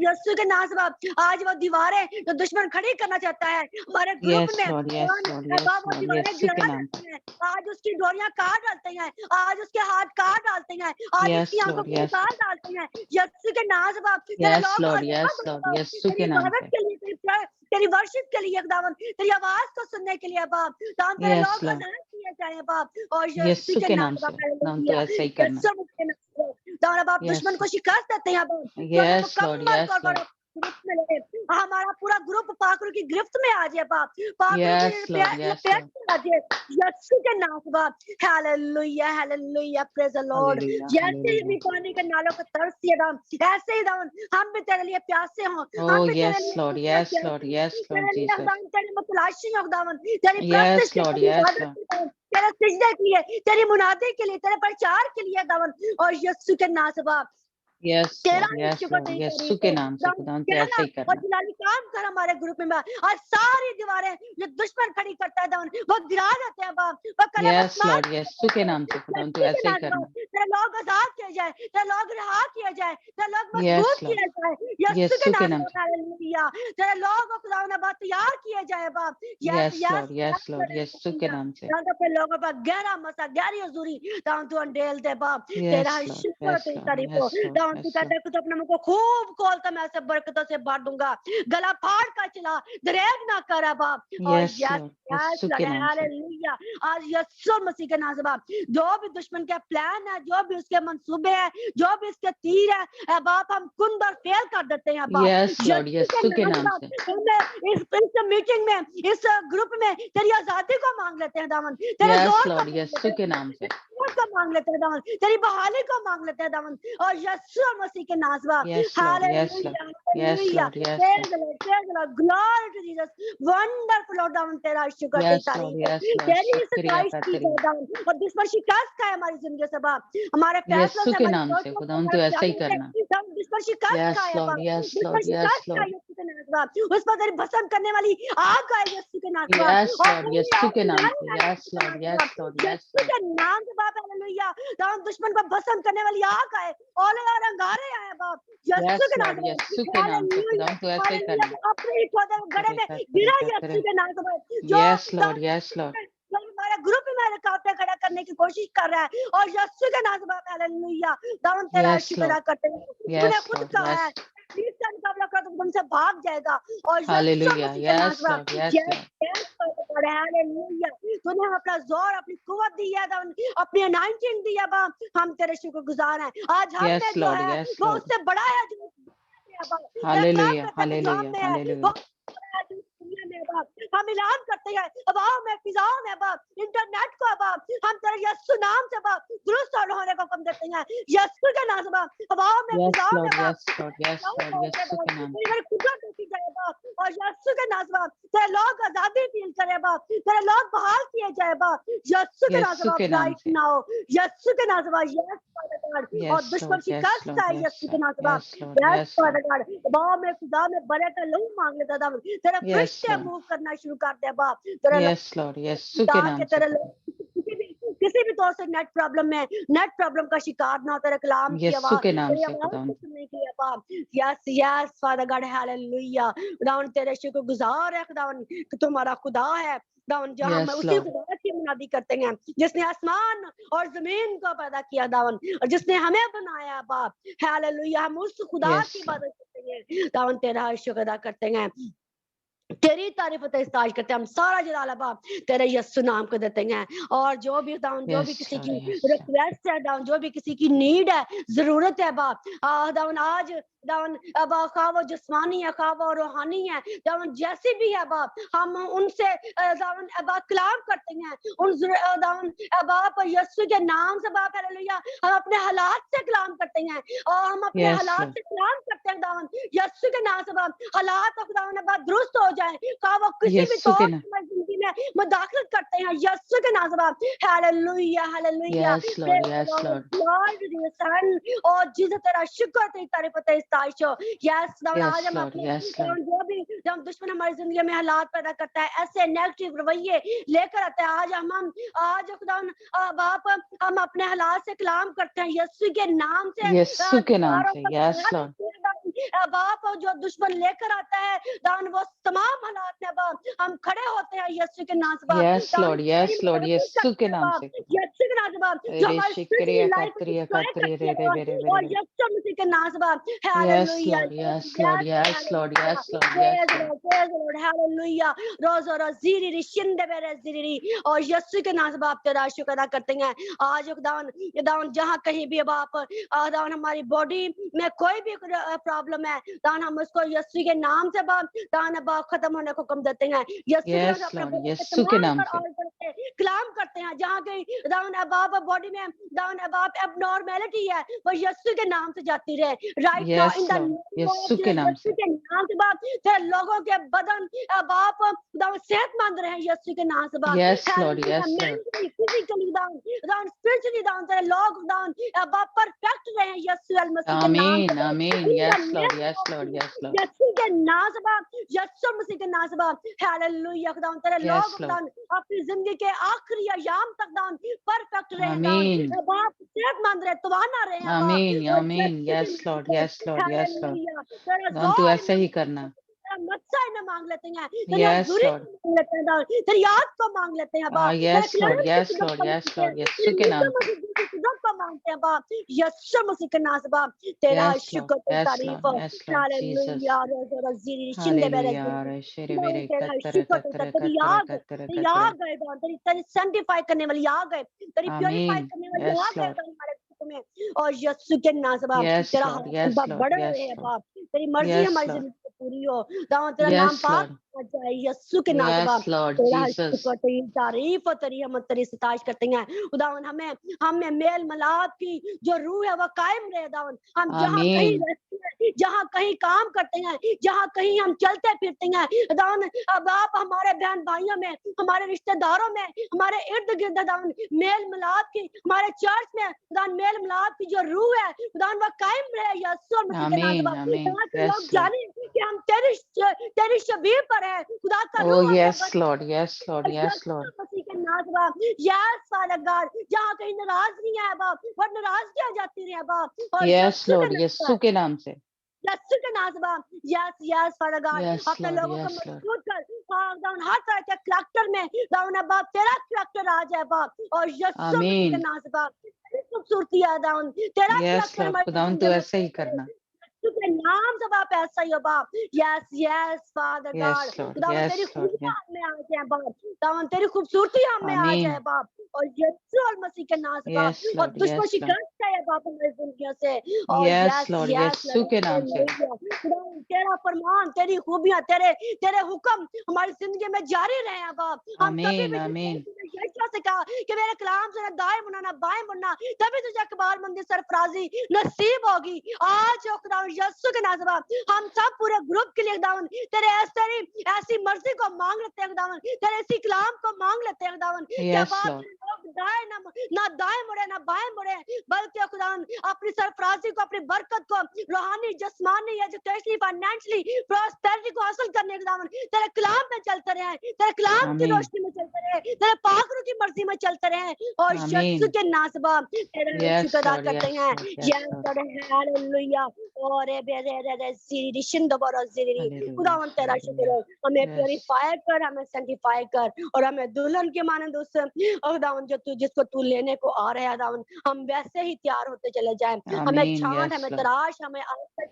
यीशु के नाम से बाप आज वो दीवारें जो दुश्मन खड़ी करना चाहता है हमारे ग्रुप यस में लॉर्ड, यस लॉर्ड, यस बाप वो लॉर्ड, दीवारें यीशु के गिरा नाम से। देते हैं आज उसकी डोरियां काट डालते हैं आज उसके हाथ काट डालते हैं आज यस उसकी आंखों लॉर्ड, को यस निकाल डालते हैं यीशु के नाम से बाप तेरे यस लोग लॉर्ड, आजाद यस हो लॉर्ड, बाप यीशु तेरी के नाम इबादत से। के लिए तेरी वर्शिप के लिए खुदावन तेरी आवाज को सुनने के लिए बाप ताम तेरे यस लोग लॉर्ड, आजाद किए जाए बाप और यीशु यीशु के के नाम नाम से से। बाप नाम तो हालेलुया ऐसा ही करना। यीशु के नाम से तारा बाप यस दुश्मन को शिकस्त देते हैं बाप तो हमें यस लॉर्ड, मुकम्मल यस तौर पर लॉर्ड, ग्रिफ्ट में ले हमारा पूरा ग्रुप पाखरू की गिरफ्त में आ जाए बाप पाखरू की यस लॉर्ड, यस लपेट लॉर्ड। में आ जाए यीशु के नाम से बाप hallelujah hallelujah praise the Lord hallelujah, जैसे ही हालेलुया। पानी के नालों को तरसी है दाम ऐसे ही दाम हम भी तेरे लिए प्यासे हों हम Oh, भी तेरे yes, लिए Lord, yes, Lord, yes, Lord तेरे लिए Jesus. दाम तेरे मतलाशी हो दाम तेरी Yes, प्रस्तिश Lord, तेरी yes, इबादत Lord. की दाम तेरे सिजदे के लिए तेरी मुनादी के लिए तेरे प्रचार के लिए दावन और यीशु के नाम से बाप Yes, तेरा Lord, ही yes, शुक्र Lord. तेरी यीशु तारीफ के हो नाम से खुदा तो कहना ऐसा ही और करना। जिलाली काम कर हमारे ग्रुप में और सारी दीवारें जो दुश्मन खड़ी करता है दाऊन वो गिरा देते हैं बाप वो कलम Yes, इस्तेमाल Lord, यीशु के नाम से खुदा तो ऐसा ही करना। तेरे लोग आजाद किए जाए तेरे लोग रिहा किए जाए तेरे लोग Yes, मजबूत Lord, किए जाए यीशु के यीशु के नाम नाम से से। हालेलुया तेरे लोगों को खुदा ने बात तैयार किए जाए बाप यस Yes, यस Lord, यीशु के नाम से। अपने लोगों पर गहरा मसा गहरी हजूरी दाऊन तू अंडेल दे बाप तेरा Yes, ही Lord, शुक्र yes, तेरी Lord, तारीफ हो yes, Lord, दाऊन तू yes, कहता Lord. है कि तू अपने मुंह को खूब खोलता मैं ऐसे बरकतों से भर दूंगा गला फाड़ का चला दरेग ना कर बाप और Yes, यस Lord, यस यीशु के नाम से। हालेलुया आज यीशु मसीह के नाम से बाप जो भी दुश्मन के प्लान है जो भी उसके मंसूबे हैं जो भी उसके तीर है ए बाप हम कुंद और फेल कर देते हैं बाप Yes, Lord, यीशु के यीशु के नाम से नाम बाप से। हमें इस मीटिंग में इस ग्रुप में तेरी आजादी को मांग लेते हैं दामन तेरे Yes, जोर को Lord, मांग लेते यीशु हैं के नाम से। जोर को मांग लेते हैं दामन तेरी बहाली को मांग लेते हैं दामन और यीशु मसीह के नाम से बाप Yes, Lord, yes, Lord, hallelujah yes, hallelujah Lord, yes, praise Lord. the Lord praise the Lord glory to Jesus wonderful Lord दामन तेरा शुक्र तेरी Yes, Lord, तारीफ हो yes, Lord. तेरी शुक्रिया सताइश की करते है दामन और दुश्मन शिकस्त का है हमारी जिंदगी से बाप हमारे फैसलों यीशु से के हमारी नाम से सोचों से खुदा तो हमारे ऐसा ही प्लानों करना। से हम दुश्मन शिकस्त का Yes, है Lord, बाप yes, दुश्मन Lord, yes, शिकस्त का Lord. यीशु के नाम से बाप उस पर तेरी भस्म करने वाली आग आए यीशु के नाम से बाप Yes, और Lord, पूरी यीशु आग के नाम जलाए से। आए Yes, यीशु के Lord, नाम से yes, बाप Lord, yes, यीशु Lord. के नाम से बाप हालेलुया हम दुश्मन को भस्म करने वाली आग आए ओले और अंगारे आए बाप Yes, यीशु के नाम Lord, से यीशु के नाम से खुदा हालेलुया तो ऐसा ही हालेलुया करना। अपने ही पौधे गड़े में गिरा यीशु के नाम से बाप जो Yes, Lord, yes, Lord. जो हमारे ग्रुप में रुकावटें खड़ा करने की कोशिश कर रहा है और यीशु के नाम से बाप हालेलुया दावन तेरा Yes, शुक्र Lord. करते हैं तूने Yes, खुद Lord, कहा है yes. प्लीज का मुकाबला करो तो तुमसे भाग जाएगा और यीशु Hallelujah. मसीह के नाम Yes, से बाप Lord, yes, yes Lord. Yes hallelujah तूने हमें अपना जोर अपनी कुव्वत दी है दावन अपनी अनाइंटिंग दी है बाप हम तेरे शुक्रगुजार हैं आज हम Yes, में जो Lord, है yes, वो Lord. उससे बड़ा है जो तेरा कलाम Hallelujah, कहता है कि जो हम hallelujah, में है hallelujah. वो दुनिया में बाप हम ऐलान करते हैं अबाव में फिजाओं में बाप इंटरनेट को बाप हम तेरे यीशु नाम से बाप दुरुस्त और होने को कम देते हैं यीशु के नाम से बाप अबाव में Yes, फिजाओं में Lord, बाप yes, Lord, yes, Lord, यीशु के नाम से। मेरी कुदरत देखी जाए बाप और यीशु के नाम से बाप तेरे लोग आजादी फील करे बाप तेरे लोग बहाल किए जाए बाप यीशु के नाम से यीशु बाप के नाम राइट से। नाउ यीशु के नाम से बाप यस फादर गॉड और Yes, दुश्मन Lord, की yes, कष्ट Lord, है yes, यीशु के Lord, नाम से बाप yes, Lord, yes yes, Lord. Father God बाप में खुदा में बड़े का लहू मांग लेता था तेरे Yes, फरिश्ते Lord. मूव करना शुरू कर दे बाप तेरे Yes, Lord, यीशु के ताकि नाम से। तेरे लोग किसी भी तौर से नेट प्रॉब्लम का शिकार ना हो, तेरे कलाम की यीशु आवाज के नाम तेरी से आवाज खुदावन। को सुनने के लिए बाप। Yes yes father God hallelujah. खुदावन तेरे शुक्रगुजार है खुदावन कि तू हमारा खुदा है खुदावन, जो हम यस उसी लॉर्ड, खुदा की मुनादी करते हैं जिसने आसमान और जमीन को पैदा किया दावन, और जिसने हमें बनाया बाप। हालेलुया, हम उस खुदा यस की लॉर्ड, इबादत करते हैं दावन, तेरा शुक्र अदा करते हैं, तेरी तारीफ तेरी ताज करते हैं। हम सारा जलाल बाप तेरे यस्सु नाम को देते हैं। और जो भी दाऊन, जो भी यस किसी लॉर्ड, की यस लॉर्ड, रिक्वेस्ट है दाऊन, जो भी किसी की नीड है, जरूरत है बाप, दाऊन आज दाऊन अब खा वो जिस्मानी है, खा वो रूहानी है, दाऊन जैसी भी है बाप, हम उनसे दाऊन अब कलाम करते हैं उन दाऊन बाप यस्सु के नाम से बाप। हालेलुया, हम अपने हालात से कलाम करते हैं और हम अपने यस हालात लॉर्ड, से कलाम करते हैं दाऊन यस्सु के नाम से बाप। हालात दाऊन बाप दुरुस्त हो जाए, का वो किसी भी यीशु तौर के से नाम, हमारी जिंदगी में मुदाखलत करते हैं यस्सु के नाम से बाप। Hallelujah hallelujah, yes lord, praise the yes lord, lord, glory to the son. और जीसस तेरा शुक्र, तेरी तारीफ तेरी तारीफ हो। यस दाऊन आज यस हम लॉर्ड, अपने यस लॉर्ड, दाऊन जो भी जब दुश्मन हमारी जिंदगी में हालात पैदा करता है, ऐसे नेगेटिव रवैये लेकर आता है, आज हम आज खुदावन बाप हम अपने हालात से कलाम करते हैं यस्सु के नाम से। यीशु के नाम दीवारों से, पर यस पहरा लॉर्ड, देते हैं दाऊन, बाप जो दुश्मन लेकर आता है दाऊन, वो तमाम हालात में बाप हम खड़े होते हैं यस्सु के नाम से बाप। यस दाऊन लॉर्ड, यस तेरी लॉर्ड, मदद यीशु करते के हैं नाम बाप से यस्सु के नाम से बाप, जो रे हमारी शिक्रिया स्पिरिचुअल लाइफ को कत्रिया डिस्ट्रॉय कत्रिया करते रे हैं रे बाप। रे रे और रे। यस्सु मसीह के नाम से बाप। Yes hallelujah lord, yes yes lord, yes yes lord, hallelujah, yes lord, yes praise lord, lord hallelujah. रोज़ रोज़ ज़ीरी रिशिंदे बेरे ज़ीरी, और यस्सु के नाम से बाप तेरा शुक्र अदा करते हैं। आज खुदावन दाऊन जहाँ कहीं भी बाप दाऊन हमारी बॉडी में कोई भी प्रॉब्लम है दाऊन, हम उसको यस्सु के नाम से बाप दाऊन बाप खत्म होने को हुक्म देते हैं। यस्सु के नाम से यस अपने लॉर्ड, बॉडी के यीशु के तमाम नाम पर से, ऑल करते कलाम करते हैं, जहाँ कहीं दाऊन बाप बॉडी में दाऊन बाप एबनॉर्मेलिटी है, वो यस्सु के नाम से जाती रहे right now yes in the lord, name of यीशु के नाम यस्सु से, के नाम से बाप। तेरे लोगों के बदन बाप दाऊन सेहतमंद रहे यस्सु के नाम से बाप। Yes lord, hallelujah, yes lord, mentally physically down down spiritually down तेरे लोग दाऊन बाप परफेक्ट रहे यस्सु अल मसीह के नाम से आमीन, बाप। आमीन, इन the yes Lord, name yes of Lord, yes Lord, Yesu के नाम से बाप, यस्सु मसीह के नाम से बाप। हालेलुया खुदावन तेरे लोग यस लॉर्ड, खुदावन अपनी जिंदगी के आखिरी अयाम तक दाऊन परफेक्ट रहे दाऊन आमीन, बाप, सेहतमंद रहे, तवाना रहे बाप। आमीन, और आमीन, यस्सु के यस नाम लॉर्ड, से yes lord, yes lord, hallelujah, तेरा हम तू जोर ऐसे ही करना, मत्सा इन्हें मांग लेते हैं, तेरी यस हजूरी लॉर्ड, को मांग लेते हैं दाऊद, तेरी याद को मांग लेते हैं बाप, तेरे यस लॉर्ड, क्लेम की यस कुदरत लॉर्ड, को यस मांगते हैं, लॉर्ड, तेरी यीशु के यीशु नाम से, मसीह की कुदरत को मांगते हैं बाप। यीशु मसीह के नाम से बाप तेरा यस लॉर्ड, शुक्र तेरी यस तारीफ lord, yes lord, Jesus, hallelujah रोज़ रोज़ ज़ीरी शिंदे बेरे हालेलुया, ज़ीरी, रे शेरे दाऊद बेरे तेरा कतरे शुक्र तेरा कतरे तेरी कतरे आग, कतरे तेरी कतरे, आग है दाऊद, तेरी तेरी सेंटिफाई करने वाली आग है, तेरी प्योरीफाई आमीन, करने वाली यस आग है लॉर्ड, दाऊद हमारे में। और यीशु के नाम से बाप यस तेरा लॉर्ड, हाथ यस लॉर्ड, बढ़ यस रहे लॉर्ड, बाप, तेरी मर्जी यस हमारी लॉर्ड, जिंदगी में पूरी हो दाऊद, तेरा नाम यस पाक लॉर्ड, होना चाहिए यीशु के नाम से यस बाप। लॉर्ड, तेरा जीसस, शुक्र तेरी तारीफ और तेरी हम तेरी सिताइश करते हैं खुदावन। हमें हमें मेल मिलाप की जो रूह है वो कायम रहे दावन। हम जहाँ कहीं आमीन, रहते हैं, जहाँ कहीं काम करते हैं, जहाँ कहीं हम चलते फिरते हैं दावन, अब आप हमारे बहन भाइयों में, हमारे रिश्तेदारों में, हमारे इर्द गिर्द दावन मेल मिलाप की, हमारे चर्च में दावन मेल मिलाप की जो रूह है दावन वो कायम रहे यीशु मसीह के नाम से आमीन, बाप। आमीन, यहाँ के यस लोग लॉर्ड, जाने कि हम तेरी शबीर पर है, खुदा का ओ रूह हम पे यस बस लॉर्ड, यस लॉर्ड, यस यीशु लॉर्ड, मसीह के नाम से बाप। यस फादर गॉड, जहाँ कहीं नाराजगी है बाप, वो नाराजगी आ जाती रहे बाप। और यस यीशु के लॉर्ड, नाम यीशु पर के नाम से, यीशु के नाम से बाप। Yes yes father God, yes अपने लॉर्ड, लोगों को यस लॉर्ड, मजबूत कर डाउन हर तरह के करैक्टर में डाउन है बाप, तेरा करैक्टर आ जाए बाप। और यीशु मसीह के आमीन, नाम से बाप तेरी खूबसूरती है डाउन, तेरा यस करैक्टर लॉर्ड, हमारी खुदावन तू जिंदगी में ऐसे ही रहे। करना, यीशु के नाम से बाप ऐसा ही हो बाप। Yes yes father God, yes Lord, खुदावन यस तेरी लॉर्ड, खूबियां हमें आ जाए बाप, खुदावन तेरी खूबसूरती हमें आ आमीन, जाए बाप। और यीशु और मसीह के नाम से बाप, यस और लॉर्ड, दुश्मन यस लॉर्ड, शिकस्त है बाप हमारी जिंदगियों से। और यस यस लॉर्ड, यस यीशु के नाम से, खुदावन तेरा फरमान, तेरी खूबियां, तेरे तेरे हुक्म हमारी जिंदगी में जारी रहे हैं बाप। हम कभी आमीन, भी आमीन, यीशु से कहा कि मेरे कलाम से ना दाएं मुड़ना ना बाएं मुड़ना, तभी तुझे अकबार मंदी सरफराजी नसीब होगी। आज ओ खुदावन यीशु के नाम से बाप हम सब पूरे ग्रुप के लिए खुदावन तेरे ऐसी मर्जी को मांग लेते हैं खुदावन, तेरे इसी कलाम को मांग लेते हैं खुदावन। क्या यस बात लॉर्ड, लोग दाएं ना दाएं मुड़े ना बाएं मुड़े, बल्कि खुदावन अपनी सरफराजी को, अपनी बरकत को, रूहानी जिस्मानी एजुकेशनल फाइनेंशियली प्रॉस्पेरिटी को हासिल करने खुदावन तेरे कलाम में चलते रहे, तेरे कलाम की आमीन रोशनी में चलते रहे, तेरे पाक रूह की मर्जी में चलते रहे और यीशु आमीन के नाम से बाप तेरा यस शुक्र अदा लॉर्ड करते यस हैं। Lord yes yes lord lord hallelujah. और रे सीरी शिंदोबरो सीरी हालेलुया खुदावन तेरा शुक्र हालेलुया हो, हमें यस प्योरीफाई कर, हमें सैंक्टिफाई कर और हमें दुल्हन के मानंद उस खुदावन जो तू जिसको तू लेने को आ रहा है खुदावन हम वैसे ही तैयार होते चले जाएं। हमें आमीन छांट, यस हमें लॉर्ड तराश, हमें आज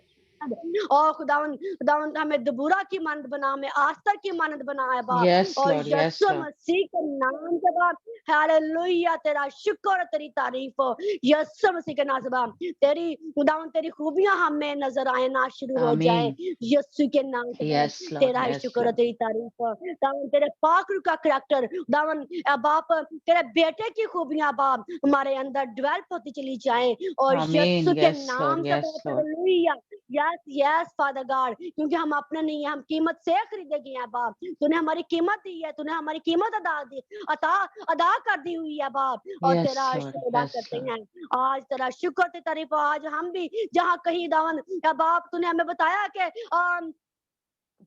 और खुदावन खुदावन हमें दबूरा की मानद बना, हमें आस्था की मानद बना है बाप यस और लॉर्ड यीशु मसीह के नाम से बाप हालेलुया तेरा शुक्र और तेरी तारीफ हो यीशु मसीह के नाम से बाप तेरी खुदावन तेरी खूबियां हमें नजर आए ना शुरू हो जाए आमीन यीशु के नाम से बाप यस लॉर्ड तेरा ही यस शुक्र और लॉर्ड तेरी तारीफ हो दावन तेरे पाक रूह का करैक्टर दावन बाप तेरे बेटे की खूबियां बाप हमारे अंदर डेवलप होती चली जाए और आमीन यीशु के यस नाम लॉर्ड से यस बाप Lord hallelujah yes yes father God क्योंकि हम अपने नहीं है, हम कीमत से खरीदे गए हैं बाप। तूने हमारी कीमत दी है, तूने हमारी कीमत अदा कर दी हुई है बाप और यस तेरा लॉर्ड शुक्र अदा यस करते लॉर्ड हैं। आज तेरा शुक्र ते तारीफ हो, आज हम भी जहाँ कहीं दावन या बाप तूने हमें बताया कि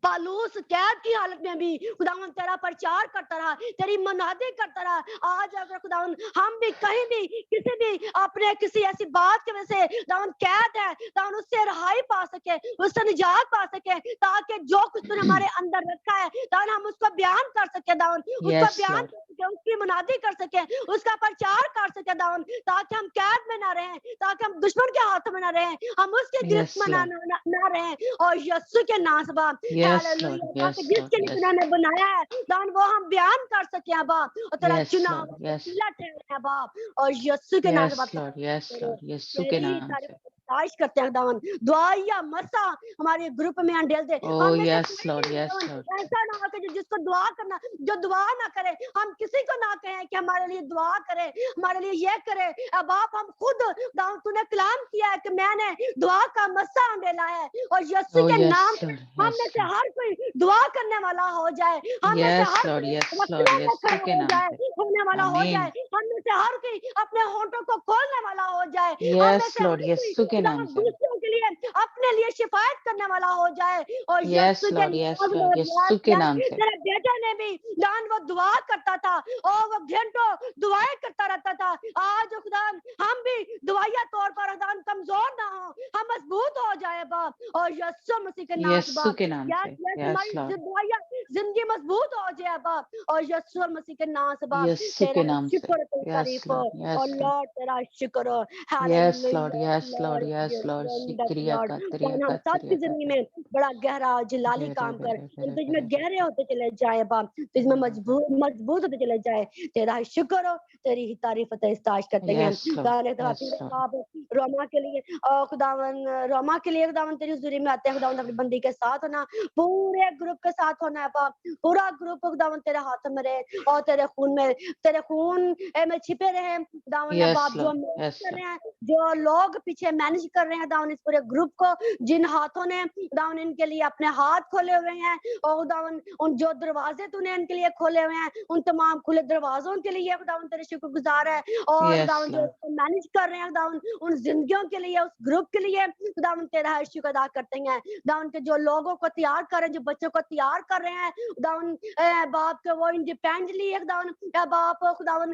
पालूस कैद की हालत में भी खुदावन तेरा प्रचार करता रहा, तेरी मनादी करता रहा। आज अगर खुदावन हम भी कहीं भी किसी भी अपने किसी ऐसी बात की वजह से दावन कैद है, दावन उससे रहाई पा सके, उससे निजात पा सके, ताकि जो कुछ तूने हमारे अंदर रखा है दावन हम उसको बयान कर सके, दावन उसको यस बयान लॉर्ड कर सके, उसकी मनादी कर सके, उसका प्रचार कर सके दावन, ताकि हम कैद में ना रहें, ताकि हम दुश्मन के हाथों में ना रहें, हम उसके गिरफ्त यस में ना लॉर्ड ना, ना रहें और यीशु के नाम से बाप यस हालेलुया लॉर्ड ताकि यस जिसके लॉर्ड लिए यस तूने हमें बनाया है दान वो हम बयान कर सके बाप और तेरा यस चुना लॉर्ड हुआ यस वसीला ठहरे है बाप और यीशु के नाम से बाप यस करो लॉर्ड यीशु के तेरी नाम तारीफ से ताश करते हैं दावन दुआ या मसा हमारे ग्रुप में अंडेल दे ओ हम में से यस कोई लॉर्ड भी यस दावन लॉर्ड ऐसा ना हो कि जिसको दुआ करना जो दुआ ना करे, हम किसी को ना कहें कि हमारे लिए दुआ करे, हमारे लिए ये करे बाप हम खुद दावन तूने कलाम किया है कि मैंने दुआ का मसा अंडेला है और यीशु ओ के यस नाम से लॉर्ड हम यस में से लॉर्ड हर कोई दुआ करने वाला हो जाए, हम में से यस हर लॉर्ड कोई यस लॉर्ड वसीलों में यीशु खड़ा के हो नाम से जाए, होने वाला हो आमीन जाए, हम में से हर कोई अपने होंठों को खोलने वाला हो जाए, हम में यस से लॉर्ड हर कोई यीशु के नाम से दूसरों के लिए अपने लिए शिफायत करने वाला हो जाए और यस यीशु के लॉर्ड यस नाम लॉर्ड में यीशु के नाम से तेरे बेटे ने भी दान वो दुआ करता था और वो घंटों दुआएं करता रहता था। आज खुदा हम भी दुआया तौर पर दान कमजोर ना हो, हम मजबूत हो जाए बाप और यीशु मसीह के नाम से यीशु बाप के नाम यस से यस यस हमारी लॉर्ड दुआया जिंदगी मजबूत हो जाए बाप और यीशु मसीह के नाम से बाप यीशु तेरा के नाम से शुक्र तेरी यस तारीफ हो लॉर्ड और यस लॉर्ड लॉर्ड तेरा शुक्र हो yes lord hallelujah yes lord lord yes yes lord शिक्रिया लॉर्ड कतरिया दान हम सब की कतरिया जिंदगी कतरिया में बड़ा गहरा जलाली बेरे काम कर, बेरे हम बेरे तुझमें बेरे गहरे होते चले जाए बाप, तुझमें मजबूत होते चले जाए, तेरा शुक्र हो, तेरी ही तारीफ और तेरी करते हैं। यस लॉर्ड दाने यस लॉर्ड बाप रोमा के लिए खुदावन रोमा के लिए खुदावन तेरी हुजूरी में आते हैं, खुदावन अपनी बंदी के साथ होना, पूरे ग्रुप के साथ होना है बाप, पूरा ग्रुप खुदावन तेरे हाथ में रहे और तेरे खून में छिपे रहे दावन है यस बाप, जो लॉर्ड मैनेज यस कर लॉर्ड रहे हैं, जो लोग पीछे मैनेज कर रहे हैं दावन इस पूरे ग्रुप को, जिन हाथों ने दावन इनके लिए अपने हाथ खोले हुए हैं और दावन उन जो दरवाजे तूने इनके लिए खोले हुए हैं उन तमाम खुले दरवाजों के लिए खुदावन तेरे शुक्रगुजार है और यस खुदावन जो लॉर्ड इसको मैनेज कर रहे हैं खुदावन उन जिंदगियों के लिए उस ग्रुप के लिए खुदावन तेरा शुक्र अदा करते हैं। खुदावन के जो लोगों को तैयार कर रहे हैं, जो बच्चों को तैयार कर रहे हैं खुदावन बाप के वो इंडिपेंडेंटली खुदावन बाप खुदावन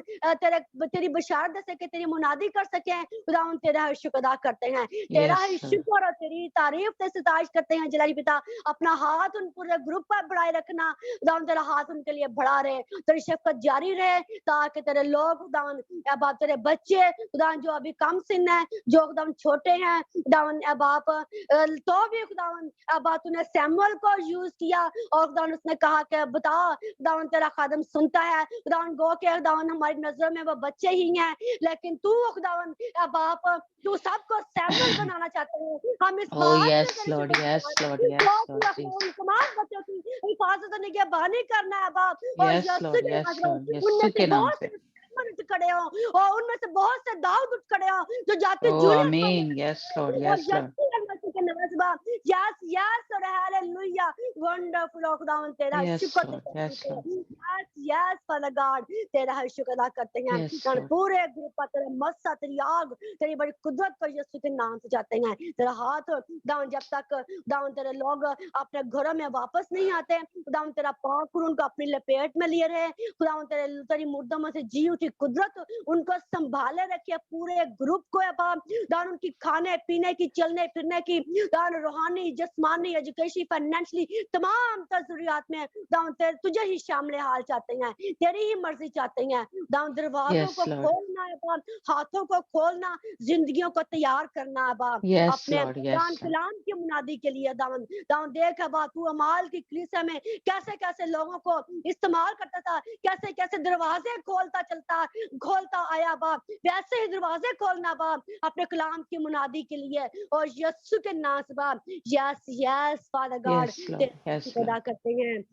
तेरी बशारत दे सके, तेरी मुनादी कर सके, खुदावन तेरा शुक्र अदा करते हैं, तेरा यस ही लॉर्ड शुक्र और तेरी तारीफ ते सताइश करते हैं। जलाली पिता अपना हाथ उन पूरे ग्रुप पर बढ़ाए रखना, खुदावन तेरा हाथ उनके लिए बढ़ा रहे, तेरी शफकत जारी रहे ताकि तेरे लोग खुदावन बाप तेरे बच्चे खुदावन जो अभी कम सिन है, जो खुदावन छोटे हैं खुदावन बाप तो भी खुदावन बाप तूने सैमुअल को यूज किया और खुदावन उसने कहा कि बता खुदावन तेरा खादम सुनता है, खुदावन गो के खुदावन हमारी नजर में वो बच्चे ही हैं, लेकिन तू खुदावन बाप तू सबको सैमुअल बनाना चाहते हैं। हम इस ओ बात में यस तेरे लॉर्ड यस लॉर्ड शुक्र यस लॉर्ड तमाम बच्चों की हिफाजत और निगहबानी करना है बाप और यस यीशु लॉर्ड के यस नाम लॉर्ड में उनमें यीशु से के नाम बहुत से से उठ खड़े हो और उनमें से बहुत से दाऊद उठ खड़े हो जो जाके ओ जूलियट आमीन यस लॉर्ड और यस लॉर्ड यीशु के नाज़बा, यस यस और हालेलुया, वंडरफुल और खुदावन तेरा Yes, शुक्र Lord. करते Yes, हैं, Lord. Yes yes father God, तेरा हर शुक्र अदा करते हैं, Yes, और Lord. पूरे ग्रुप पर तेरा मस्सा, तेरी आग, तेरी बड़ी कुदरत को यीशु के नाम से जाते हैं, तेरा हाथ दाऊं जब तक दाऊं तेरे लोग अपने घरों में वापस नहीं आते, दाऊं तेरा पाक और उनको अपनी लपेट में लिए रहे, खुदावन तेरे तेरी मुर्दों में से जी उठी कुदरत उनको संभाले रखिए, पूरे ग्रुप को है बाप, दान उनकी खाने पीने की, चलने फिरने की, दान रूहानी जिस्मानी एजुकेशन फाइनेंशियली तमाम जरूरियात में दान तुझे ही शामिल हाल चाहते हैं, तेरी ही मर्जी चाहते हैं, दान दरवाजों Yes, को Lord. खोलना है बाप, हाथों को खोलना, जिंदगियों को तैयार करना है बाप, Yes, अपने Lord. Yes, Quran Lord. कलाम की मुनादी के लिए दावन दावन देख बाप, तू अमाल की कलीसिया में कैसे कैसे लोगों को इस्तेमाल करता था, कैसे कैसे दरवाजे खोलता आया बाप, वैसे ही दरवाजे खोलना बाप अपने कलाम की मुनादी के लिए, और यीशु के नाम से बाप, yes yes father God, Yes, Lord. तेरा Yes, शुक्र अदा Lord. करते हैं,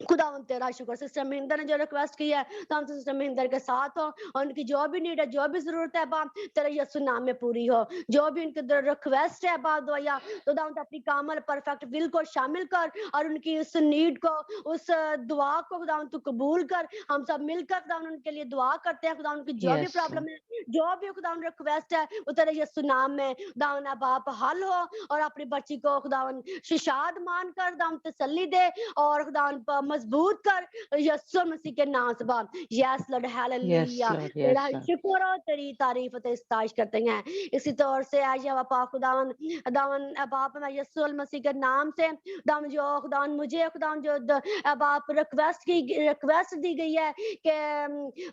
खुदावन तेरा शुक्र। सिस्टर महिंदर ने जो रिक्वेस्ट की है, तो हम सिस्टर महिंदर के साथ हो, और उनकी जो भी नीड है, जो भी जरूरत है बाप, तेरे यीशु नाम में पूरी हो, जो भी उनकी रिक्वेस्ट है बाप दुआया, तो दाऊं अपनी कामल परफेक्ट विल को शामिल कर, और उनकी उस नीड को, उस दुआ को खुदावन तू कबूल कर, हम सब मिलकर खुदावन उनके लिए दुआ करते हैं, खुदावन उनकी जो भी Yes, प्रॉब्लम Lord. है, जो भी खुदावन रिक्वेस्ट है, वो तेरे यीशु नाम में दाऊं बाप हल हो, और अपनी बच्ची को खुदावन शिशाद मान कर दाऊं तसल्ली दे, और खुदावन मजबूत कर, यीशु मसीह के नाम से बाप, yes Lord Yes, hallelujah, Lord. तेरा Yes, Lord. शुक्र और तेरी तारीफ और इस्ताइश करते हैं, इसी तौर से आज या बाप खुदावन दावन बाप मैं यीशु मसीह के नाम से दावन जो खुदावन मुझे खुदावन जो बाप रिक्वेस्ट दी गई है कि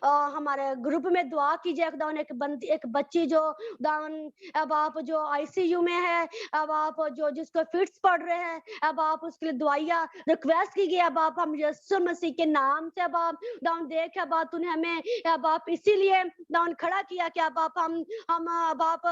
हमारे ग्रुप में दुआ कीजिए, खुदावन एक बच्ची जो दावन बाप जो आईसीयू में है, अब आप जो जिसको फिट्स पड़ रहे हैं, अब आप उसके लिए दुआइया रिक्वेस्ट की गई, अब आप हम यीशु मसीह के नाम से अब आप दाऊं देख, अब आप तूने हमें अब आप इसीलिए दाऊं खड़ा किया कि अब आप हम अब आप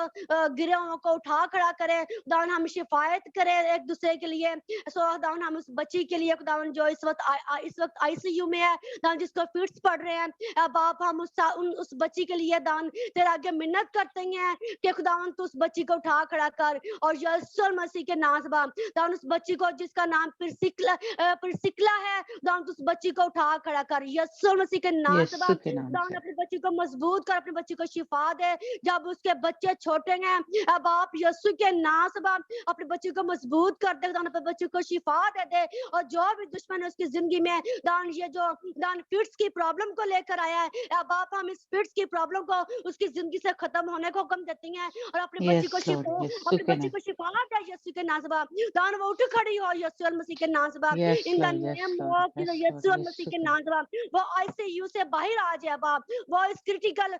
गिरोह को उठा खड़ा करें, दाऊं हम शिफायत करें एक दूसरे के लिए, सो दाऊं हम उस बच्ची के लिए दाऊं जो इस वक्त आईसीयू में है, दाऊं जिसको फिट्स पड़ रहे हैं, अब आप हम उस बच्ची के लिए दाऊं तेरे आगे मिन्नत करते हैं कि खुदावन तू उस बच्ची को उठा खड़ा कर, और यीशु मसीह के नाम से दाऊं उस बच्ची को जिसका नाम पिरसिकला है, दाऊं उस बच्ची को उठा खड़ा कर, यीशु मसीह के नाम से यीशु के नाम दाऊं से. अपनी बच्ची को मजबूत कर, अपनी बच्ची को शिफा दे, जब उसके बच्चे छोटे हैं, अब आप यीशु के नाम से अपनी बच्ची को मजबूत कर दे, दाऊं अपनी बच्ची को शिफा दे दे, और जो भी दुश्मन है उसकी जिंदगी में दाऊं ये जो दाऊं फिट्स की प्रॉब्लम को लेकर आया है, अब आप हम इस फिट्स की प्रॉब्लम को उसकी जिंदगी से खत्म होने को हुक्म देते हैं, और अपनी बच्ची को Yes, Lord. शिफा, यीशु अपनी के बच्ची नाम. को शिफा दे यीशु के नाम से दान वो उठ खड़ी हो यीशु मसीह के नाम से Yes, in the Lord. Yes, name Lord. Of Yes, Lord. यीशु मसीह यीशु के के नाम नाम. से वो आईसीयू से बाहर आ जाए बाप, वो इस क्रिटिकल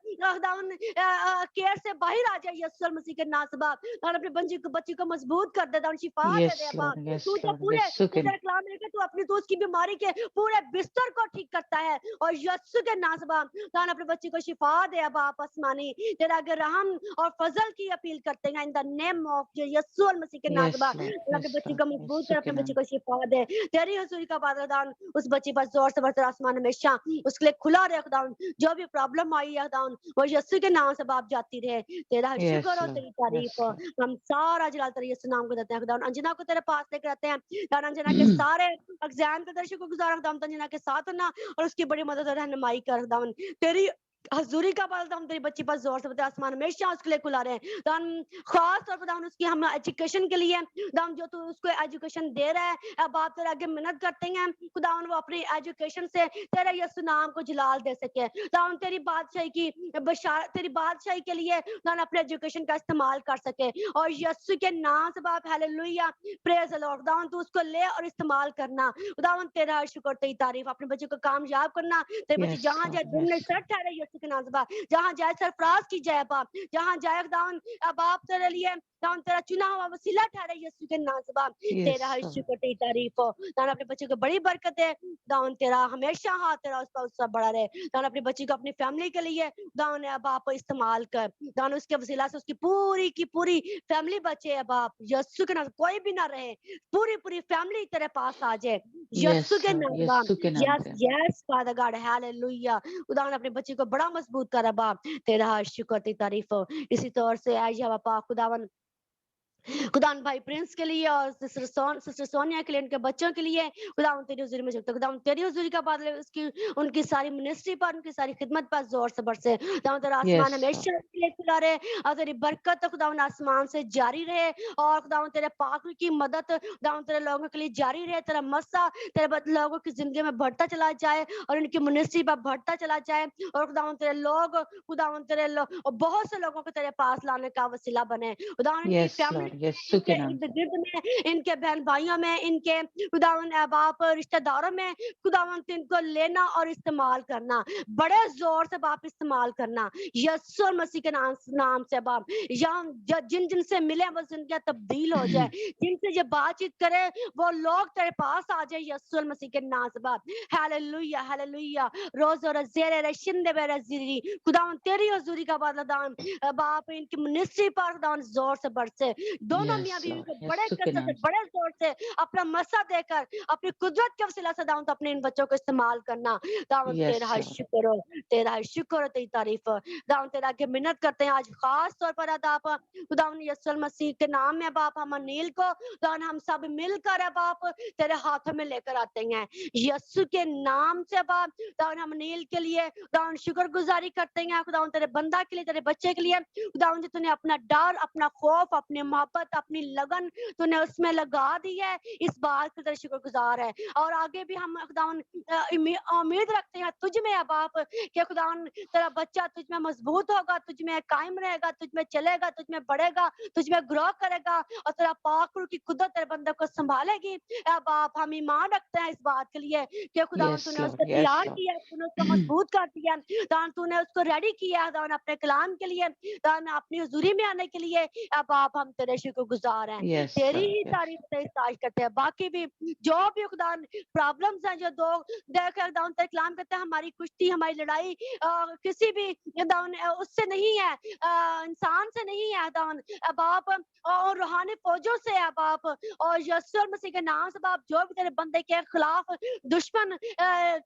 दान केयर से बाहर आ जाए यीशु मसीह के नाम से दान अपनी बच्ची को मजबूत कर दे, दान शिफा दे दे Yes, बाप, Lord. Yes, तू तो Lord. पूरे यीशु तू के नाम. तेरा कलाम है कि तू अपनी तो उसकी बीमारी के पूरे बिस्तर को ठीक करता है, और यीशु के नाम से दान अपनी बच्ची को शिफा दे बाप, आसमानी तेरा आगे रहम और फजल की अपील करते हैं इन द नेम ऑफ यीशु मसीह के नाम से Yes, Lord. अपनी Yes, बच्ची Lord. को मजबूत कर, यीशु के अपनी बच्ची नाम. को शिफा दे, तेरी हजूरी का बादल उस बच्ची पर जोर से बरसर, आसमान हमेशा उसके लिए खुला रहे खुदा, जो भी प्रॉब्लम आई है खुदा वो यीशु के नाम से बाप जाती रहे, तेरा Yes, शुक्र और Lord. तेरी Yes, तारीफ Lord. हम सारा जलाल तेरे यीशु नाम को देते हैं खुदा, अंजना को तेरे पास लेकर आते हैं यार, अंजना के सारे एग्जाम के दर्शक को गुजारा खुदा, अंजना के साथ ना, और उसकी बड़ी मदद और रहनुमाई कर खुदा, तेरी हजूरी का बादल हम तेरी बच्ची पर जोर से बताए, आसमान हमेशा उसके लिए खुला रहे, दान खास तौर पर दान उसकी हम एजुकेशन के लिए दान जो तू उसको एजुकेशन दे रहा है, अब आप तेरे आगे मेहनत करते हैं खुदावन वो अपनी एजुकेशन से तेरे यीशु नाम को जलाल दे सके, दान तेरी बादशाही की बशारत, तेरी बादशाही के लिए दान अपने एजुकेशन का इस्तेमाल कर सके, और यीशु के नाम से बाप हालेलुया, प्रेज द लॉर्ड, दान तू उसको ले और इस्तेमाल करना, खुदावन तेरा शुक्र तेरी तारीफ, अपने बच्चे को कामयाब करना, तेरे बच्चे Yes, जहां Lord. जाए दिन में Yes, सर ठहरे यीशु के नाम से बाप, जहां जाए सरफराज की जाए बाप, जहां जाए दान अब आप तेरे लिए दान तेरा चुना हुआ वसीला ठहरे यीशु के नाम से बाप, तेरा हर Lord. शुक्र तेरी तारीफ हो, दान अपने बच्चे को बड़ी बरकत है, दान तेरा हमेशा हाथ तेरा उस पर उससे बड़ा रहे, दान अपनी बच्ची को अपनी फैमिली के लिए दान अब आप इस्तेमाल कर, दान उसके वसीला से उसकी पूरी की पूरी फैमिली बचे अब आप यीशु के नाम, कोई भी ना रहे, पूरी पूरी फैमिली तेरे पास आ जाए Yes, यीशु के Lord. नाम बाप, यीशु के नाम यस से. यस फादर गॉड हालेलुया, खुदा ने अपने बच्चे को बड़ा मजबूत करा बाप, तेरा हर शुक्र तेरी तारीफ हो, इसी तौर से आज या बापा खुदावन खुदावन भाई प्रिंस के लिए और सिस्टर सोनिया के लिए, उनके बच्चों के लिए खुदावन तेरी हुजूरी में झुकते, खुदावन तेरी हुजूरी का बादल उसकी उनकी सारी मिनिस्ट्री पर, उनकी सारी खिदमत पर जोर से बरसे। खुदावन तेरा आसमान Yes, Lord. हमेशा उनके लिए खुला रहे और तेरी बरकत तो खुदावन आसमान से जारी रहे, और खुदावन तेरे पाक की मदद खुदावन तेरे लोगों के लिए जारी रहे, तेरा मस्सा तेरे लोगों की जिंदगी में बढ़ता चला जाए और उनकी मिनिस्ट्री पर बढ़ता चला जाए, और खुदावन तेरे लोग खुदावन तेरे और बहुत से लोगों को तेरे पास लाने का वसीला बने। खुदावन इनकी Yes, फैमिली Lord. Yes, इनके के नाम इर्द से. गिर्द में, इनके बहन भाइयों में, इनके खुदावन बाप रिश्तेदारों में खुदावन इनको लेना और इस्तेमाल करना, बड़े जोर से बाप इस्तेमाल करना, यीशु मसीह के नाम से बाप। जिन जिन से मिले वो जिंदगी तब्दील हो जाए, जिनसे ये बातचीत करे वो लोग तेरे पास आ जाए यीशु मसीह के नाम से बाप। Hallelujah hallelujah. रोज और जेरे रे शिंदे बेरे जिरी खुदावन तेरी हुजूरी का बदलादान बाप इनकी मिनिस्ट्री पर खुदावन जोर से बरसे, दोनों मियां Yes, बीवी Lord. को Yes, बड़े के कसरत से नाम से. बड़े जोर से अपना मसा देकर अपनी कुदरत के वसीला से दाऊं तो अपने इन बच्चों को इस्तेमाल करना। दाऊं Yes, तेरा Lord. शुक्र हो, तेरा शुक्र हो, तेरी तारीफ हो। दाऊं तेरा आगे मिन्नत करते हैं आज खास तौर पर अदाप खुदावन यीशु मसीह के नाम में बाप हम अनिल को दाऊं हम सब मिलकर है बाप तेरे हाथों में लेकर आते हैं यीशु के नाम से बाप। दाऊं हम अनिल के लिए दाऊं शुक्रगुजारी करते हैं खुदावन तेरे बंदा के लिए, तेरे बच्चे के लिए खुदावन जी तूने अपना डर, अपना खौफ, अपनी मोहब्बत, अपनी लगन तूने उसमें लगा दी है, इस बात के तेरे शुक्रगुजार है। और आगे भी हम खुदावन उम्मीद रखते हैं तुझ में है बाप कि खुदावन तेरा बच्चा तुझ में मजबूत होगा, तुझ में कायम रहेगा, तुझ में चलेगा, तुझ में बढ़ेगा, तुझ में ग्रो करेगा, और तेरा पाक रूह की कुदरत तेरे बंदे को संभालेगी। ऐ बाप हम ईमान रखते हैं इस बात के लिए कि खुदावन Yes, तूने Lord. उसको Yes, तैयार Lord. किया, तूने उसको मजबूत कर दिया, दान तूने उसको रेडी किया दान अपने कलाम के लिए, दान अपनी हुजूरी में आने के लिए। अब आप हम तेरे शुक्रगुजार हैं, Yes, तेरी Lord. ही Yes. तारीफ तेरी तारीफ करते हैं। बाकी भी जो भी खुदा प्रॉब्लम्स हैं जो दो देख खुदा तेरे कलाम करते हैं, हमारी कुश्ती हमारी लड़ाई किसी भी खुदावन उससे नहीं है, इंसान से नहीं है खुदावन बाप, और रूहानी फौजों से है बाप, और यीशु मसीह के नाम से बाप जो भी तेरे बंदे के खिलाफ दुश्मन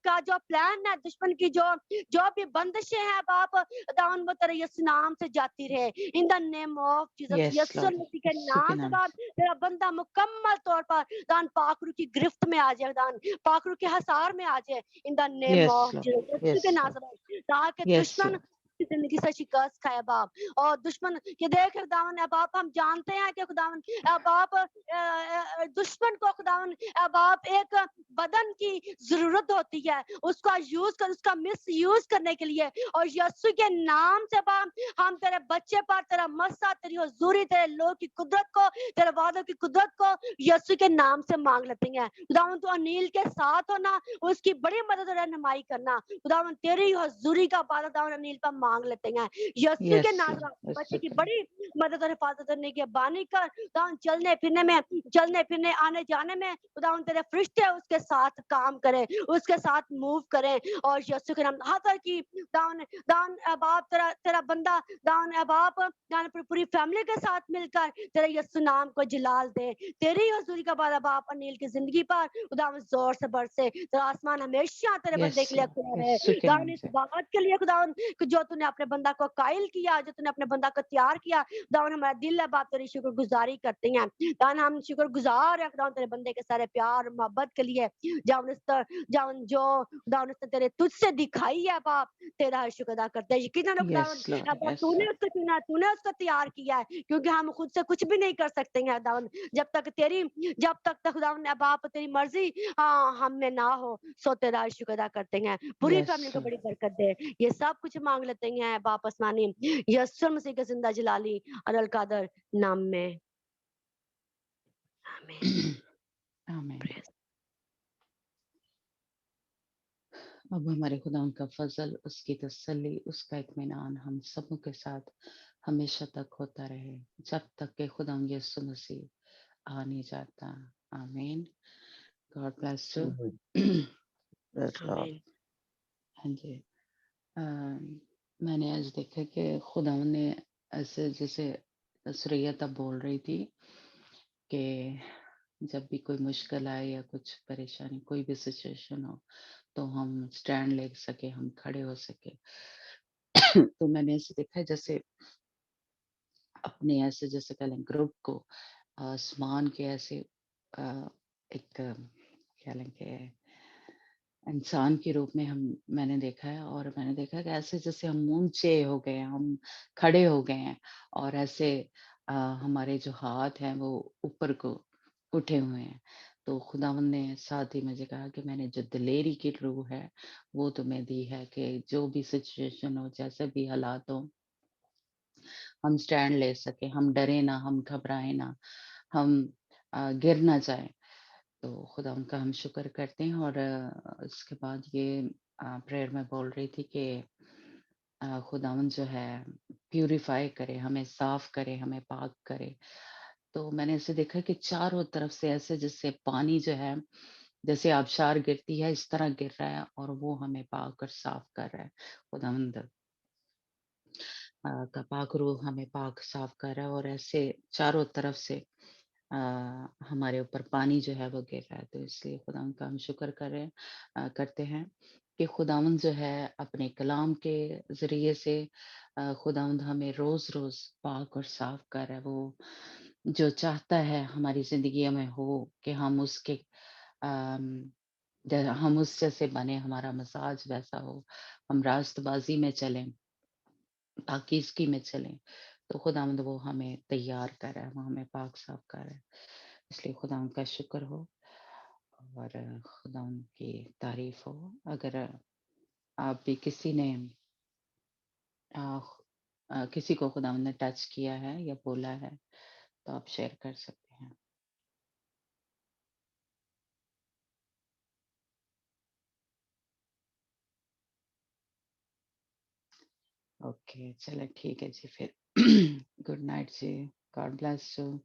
का जो प्लान है, दुश्मन की जो भी बंदिशें हैं बाप दान वो तेरे यीशु नाम से जाती रहे, in the name of Jesus. Yes, Yeshu Lord. मसीह के यीशु के नाम से नाम बाप से. तेरा बंदा मुकम्मल तौर पर दान पाखरू की गिरफ्त में आ जाए, दान पाखरू के हसार में आ जाए, in the name Yes, of Lord. Jesus. Yeshu Yes, के नाम Lord. से बाप ताकि Yes, दुश्मन Lord. की जिंदगी से शिकस्त खाए बाप, और दुश्मन ये देख खुदावन बाप हम जानते हैं कि खुदावन बाप दुश्मन को खुदावन बाप एक बदन की जरूरत होती है उसका यूज कर उसका मिस यूज करने के लिए, और यीशु के नाम से बाप हम तेरे बच्चे पर तेरा मस्सा, तेरी हुजूरी, तेरे लोग की कुदरत को, तेरे वादों की कुदरत को यीशु के नाम से मांग लेते हैं। खुदावन तो अनिल के साथ होना, उसकी बड़ी मदद और रहनुमाई करना, खुदावन तेरी हुजूरी का वादा दावन अनिल पर मांग लेते हैं यीशु के Yes, नाम Lord. से। बच्चे यीशु की के नाम. बड़ी मदद और हिफाजत करने की बानी कर, खुदावन चलने फिरने में, चलने फिरने आने जाने में खुदावन तेरे फरिश्ते उसके साथ काम करें, उसके साथ मूव करें, और यीशु के नाम हर तरह की दान दान बाप तेरा तेरा बंदा दान बाप दान पूरी फैमिली के साथ मिलकर तेरे यीशु नाम को जलाल दे, तेरी हुजूरी का वादा बाप अनिल की जिंदगी पर खुदावन जोर से बरसे, तेरा आसमान हमेशा तेरे बंदे Yes, के लिए Lord. खुला रहे। यीशु के दान नाम इस से. बात के लिए खुदावन कि जो तूने अपने बंदा को कायल किया, जो तूने अपने बंदा को तैयार किया, दान हमारा दिल है बाप तेरी शुक्रगुजारी करते हैं, दान हम शुक्रगुजार है खुदावन तेरे बंदे के सारे प्यार मोहब्बत के लिए, जावन जो खुदावन उसने तेरे तुझसे दिखाई है बाप, तेरा शुक्र अदा करते हैं। यकीनन खुदावन Yes, Lord. बाप Yes, तूने Lord. उसको चुना, तूने उसको तैयार किया है, क्योंकि हम खुद से कुछ भी नहीं कर सकते हैं खुदावन जब तक खुदावन बाप तेरी मर्जी हम में ना हो, सो तेरा शुक्र अदा करते हैं। पूरी Yes, फैमिली को Lord. बड़ी बरकत दे, ये सब कुछ मांग लेते हैं बाप आसमानी यीशु मसीह के जिंदा जलाली और अलकादर नाम में, आमीन। आमीन. Praise अब हमारे खुदा का फजल, उसकी तसल्ली, उसका इत्मीनान हम सबों के साथ हमेशा तक होता रहे, जब तक के खुदा यीशु मसीह आ नहीं जाता. आमीन. God bless you. Yes, Lord. आमीन। हाँ जी. मैंने आज देखा कि खुदा ने ऐसे जैसे सुरैया तब बोल रही थी कि जब भी कोई मुश्किल आए या कुछ परेशानी कोई भी सिचुएशन हो तो हम स्टैंड ले सके, हम खड़े हो सके. तो मैंने ऐसे देखा है जैसे अपने ऐसे जैसे कह लें ग्रुप को आसमान के ऐसे एक क्या लेंगे इंसान के रूप में हम मैंने देखा है, और मैंने देखा है कि ऐसे जैसे हम ऊंचे हो गए हैं, हम खड़े हो गए हैं, और ऐसे हमारे जो हाथ हैं वो ऊपर को उठे हुए हैं। तो खुदावंद ने साथ ही मुझे कहा कि मैंने जो दिलेरी की रूह है वो तुम्हें दी है, कि जो भी सिचुएशन हो, जैसे भी हालात हो, हम स्टैंड ले सके, हम डरे ना, हम घबराए ना, हम गिर ना जाए। तो खुदा उनका हम शुक्र करते हैं। और उसके बाद ये प्रेयर में बोल रही थी कि खुदावंद जो है प्यूरिफाई करे, हमें साफ करे, हमें पाक करे। तो मैंने ऐसे देखा कि चारों तरफ से ऐसे जैसे पानी जो है, जैसे आबशार गिरती है इस तरह गिर रहा है, और वो हमें पाक और साफ कर रहा है। खुदावंद का पाक रूह हमें पाक साफ कर रहा है, और ऐसे चारों तरफ से अ, हमारे ऊपर पानी जो है वो गिर रहा है। तो इसलिए खुदावंद का हम शुक्र कर रहे हैं, करते हैं कि खुदावंद जो है अपने कलाम के ज़रिए से खुदावंद हमें रोज़-रोज़ पाक और साफ कर रहा है। वो जो चाहता है हमारी ज़िंदगियों में हो कि हम उसके अम, हम उस जैसे बने, हमारा मिज़ाज वैसा हो, हम रास्तबाज़ी में चलें, पाकीज़गी में चलें। तो खुदावंद वो हमें तैयार कर रहा है, वो हमें पाक साफ कर रहा है। इसलिए खुदावंद का शुक्र हो, और खुदावंद की तारीफ़ हो। अगर आप भी किसी ने अ, किसी को खुदावंद ने टच किया है या बोला है, तो आप शेयर कर सकते हैं। ओके, चलो ठीक है जी फिर। गुड नाइट जी। God bless you.